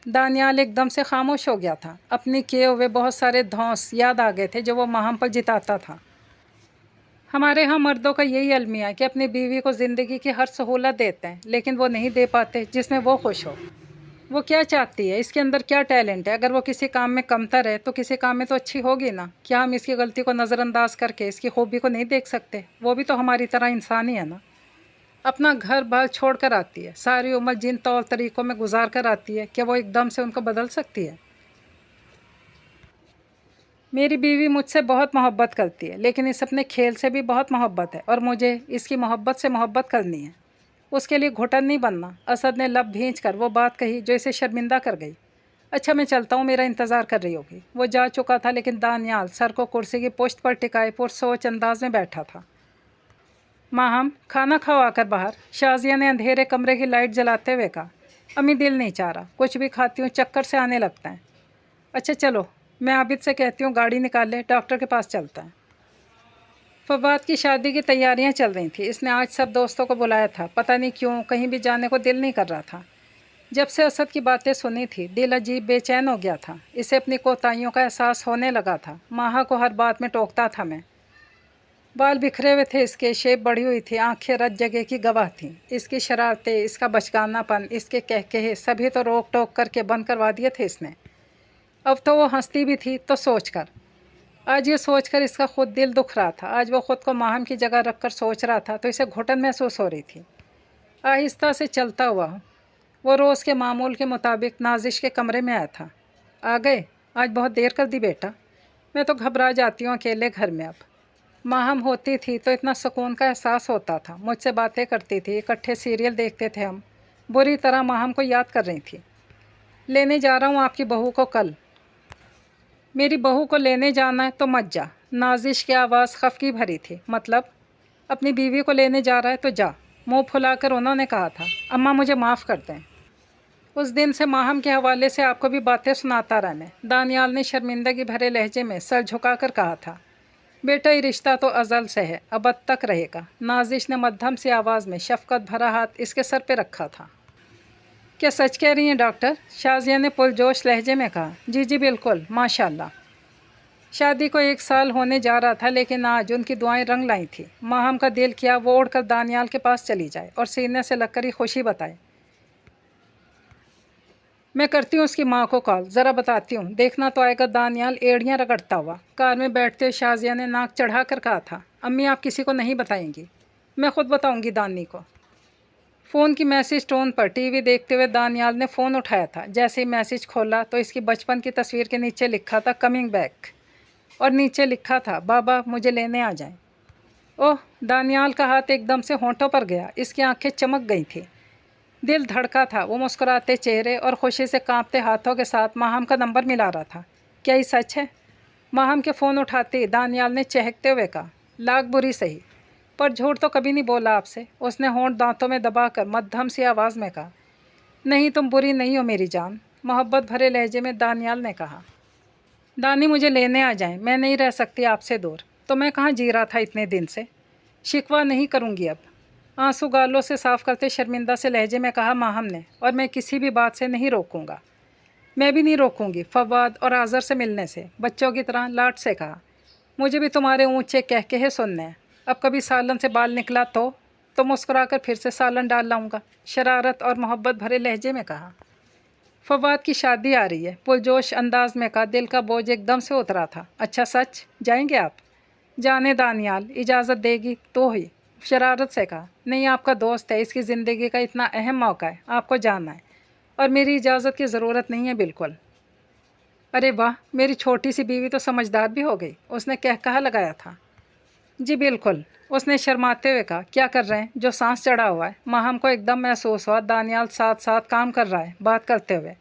दानियाल एकदम से खामोश हो गया था। अपने किए हुए बहुत सारे धौंस याद आ गए थे जो वो माहम पर जिताता था। हमारे यहाँ मर्दों का यही अलमिया है कि अपनी बीवी को ज़िंदगी की हर सहूलत देते हैं, लेकिन वो नहीं दे पाते जिसमें वो खुश हो। वो क्या चाहती है, इसके अंदर क्या टैलेंट है? अगर वो किसी काम में कमतर है तो किसी काम में तो अच्छी होगी ना। क्या हम इसकी गलती को नज़रअंदाज करके इसकी खूबी को नहीं देख सकते? वो भी तो हमारी तरह इंसान ही है ना। अपना घर बार छोड़ कर आती है, सारी उम्र जिन तौर तरीक़ों में गुजार कर आती है, क्या वो एकदम से उनको बदल सकती है? मेरी बीवी मुझसे बहुत मोहब्बत करती है, लेकिन इस अपने खेल से भी बहुत मोहब्बत है और मुझे इसकी मोहब्बत से मोहब्बत करनी है। उसके लिए घुटन नहीं बनना। असद ने लब भींच कर वो बात कही जो इसे शर्मिंदा कर गई। अच्छा मैं चलता हूँ, मेरा इंतज़ार कर रही होगी। वो जा चुका था, लेकिन दानियाल सर को कुर्सी की पुश्त पर टिकाए पुरसोच अंदाज में बैठा था। माँ हम खाना खाओ आकर बाहर। शाजिया ने अंधेरे कमरे की लाइट जलाते हुए कहा। अम्मी दिल नहीं चाह रहा, कुछ भी खाती हूँ चक्कर से आने लगता है। अच्छा चलो, मैं आबिद से कहती हूँ गाड़ी निकाल ले, डॉक्टर के पास चलता है। फवाद की शादी की तैयारियां चल रही थी। इसने आज सब दोस्तों को बुलाया था। पता नहीं क्यों कहीं भी जाने को दिल नहीं कर रहा था। जब से असद की बातें सुनी थी दिल अजीब बेचैन हो गया था। इसे अपनी कोताहियों का एहसास होने लगा था। माहा को हर बात में टोकता था मैं। बाल बिखरे हुए थे इसके, शेप बढ़ी हुई थी, आंखें रत जगह की गवाह थीं। इसकी शरारतें, इसका बचकानापन, इसके कहकहे सभी तो रोक टोक करके बंद करवा दिए थे इसने। अब तो वो हंसती भी थी तो सोचकर। आज ये सोचकर इसका खुद दिल दुख रहा था। आज वो खुद को माहम की जगह रखकर सोच रहा था तो इसे घुटन महसूस हो रही थी। आहिस्ता से चलता हुआ वो रोज़ के मामूल के मुताबिक नाजिश के कमरे में आया था। आ गए? आज बहुत देर कर दी बेटा। मैं तो घबरा जाती हूँ अकेले घर में। अब माहम होती थी तो इतना सुकून का एहसास होता था। मुझसे बातें करती थी, इकट्ठे सीरियल देखते थे हम। बुरी तरह माहम को याद कर रही थी। लेने जा रहा हूँ आपकी बहू को कल। मेरी बहू को लेने जाना है तो मत जा। नाजिश की आवाज़ खफकी भरी थी। मतलब? अपनी बीवी को लेने जा रहा है तो जा। मुंह फुलाकर उन्होंने कहा था। अम्मा मुझे माफ़ कर दें। उस दिन से माहम के हवाले से आपको भी बातें सुनाता रहा मैं। दानियाल ने शर्मिंदगी भरे लहजे में सर झुकाकर कहा था। बेटा ये रिश्ता तो अज़ल से है, अबद तक रहेगा। नाजिश ने मध्यम सी आवाज़ में शफ़क़त भरा हाथ इसके सर पे रखा था। क्या सच कह रही हैं डॉक्टर? शाज़िया ने पुरजोश लहजे में कहा। जी जी बिल्कुल, माशाल्लाह। शादी को 1 साल होने जा रहा था लेकिन आज उनकी दुआएं रंग लाई थी। माहम का दिल किया वो उड़कर दानियाल के पास चली जाए और सीने से लगकर ही खुशी बताए। मैं करती हूँ उसकी माँ को कॉल, ज़रा बताती हूँ, देखना तो आएगा। दानियाल एड़ियाँ रगड़ता हुआ कार में बैठते हुए शाज़िया ने नाक चढ़ा कर कहा था। अम्मी आप किसी को नहीं बताएंगी, मैं ख़ुद बताऊँगी दानी को। फ़ोन की मैसेज टोन पर टीवी देखते हुए दानियाल ने फ़ोन उठाया था। जैसे ही मैसेज खोला तो इसकी बचपन की तस्वीर के नीचे लिखा था कमिंग बैक और नीचे लिखा था बाबा मुझे लेने आ जाएं। ओह! दानियाल का हाथ एकदम से होंठों पर गया। इसकी आंखें चमक गई थी। दिल धड़का था। वो मुस्कुराते चेहरे और खुशी से कांपते हाथों के साथ माहम का नंबर मिला रहा था। क्या ये सच है? माहम के फ़ोन उठाते दानियाल ने चहकते हुए कहा। लाख बुरी सही, पर झूठ तो कभी नहीं बोला आपसे। उसने होंठ दांतों में दबाकर मध्यम सी आवाज़ में कहा। नहीं तुम बुरी नहीं हो मेरी जान, मोहब्बत भरे लहजे में दानियाल ने कहा। दानी मुझे लेने आ जाएं, मैं नहीं रह सकती आपसे दूर। तो मैं कहाँ जी रहा था इतने दिन से। शिकवा नहीं करूँगी अब, आंसू गालों से साफ करते शर्मिंदा से लहजे में कहा माहम ने। और मैं किसी भी बात से नहीं रोकूंगा। मैं भी नहीं रोकूंगी फवाद और आज़र से मिलने से। बच्चों की तरह लाड से कहा। मुझे भी तुम्हारे ऊंचे कहकहे सुनने हैं। अब कभी सालन से बाल निकला तो मुस्कुराकर फिर से सालन डाल लाऊंगा, शरारत और मोहब्बत भरे लहजे में कहा। फवाद की शादी आ रही है, पुरजोश अंदाज में कहा। दिल का बोझ एकदम से उतरा था। अच्छा सच जाएंगे आप? जाने दानियाल, इजाज़त देगी तो ही, शरारत से कहा। नहीं आपका दोस्त है, इसकी ज़िंदगी का इतना अहम मौका है, आपको जाना है और मेरी इजाज़त की ज़रूरत नहीं है बिल्कुल। अरे वाह, मेरी छोटी सी बीवी तो समझदार भी हो गई। उसने कहा लगाया था। जी बिल्कुल, उसने शर्माते हुए कहा। क्या कर रहे हैं? जो सांस चढ़ा हुआ है। माहम को एकदम महसूस हुआ दानियाल साथ साथ काम कर रहा है बात करते हुए।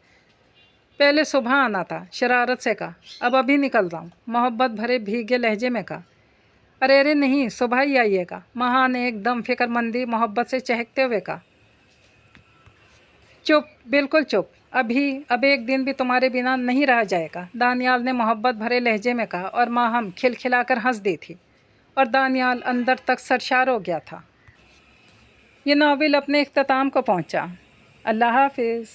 पहले सुबह आना था, शरारत से कहा। अब अभी निकल रहा हूँ, मोहब्बत भरे भीगे लहजे में कहा। अरे अरे नहीं, सुबह ही आइएगा, माहा ने एकदम फिक्रमंदी मोहब्बत से चहकते हुए कहा। चुप, बिल्कुल चुप। अब एक दिन भी तुम्हारे बिना नहीं रहा जाएगा, दानियाल ने मोहब्बत भरे लहजे में कहा। और माहम खिलखिलाकर हंस दी थी और दानियाल अंदर तक सरशार हो गया था। ये नावल अपने इख्तिताम को पहुंचा। अल्लाह हाफिज़।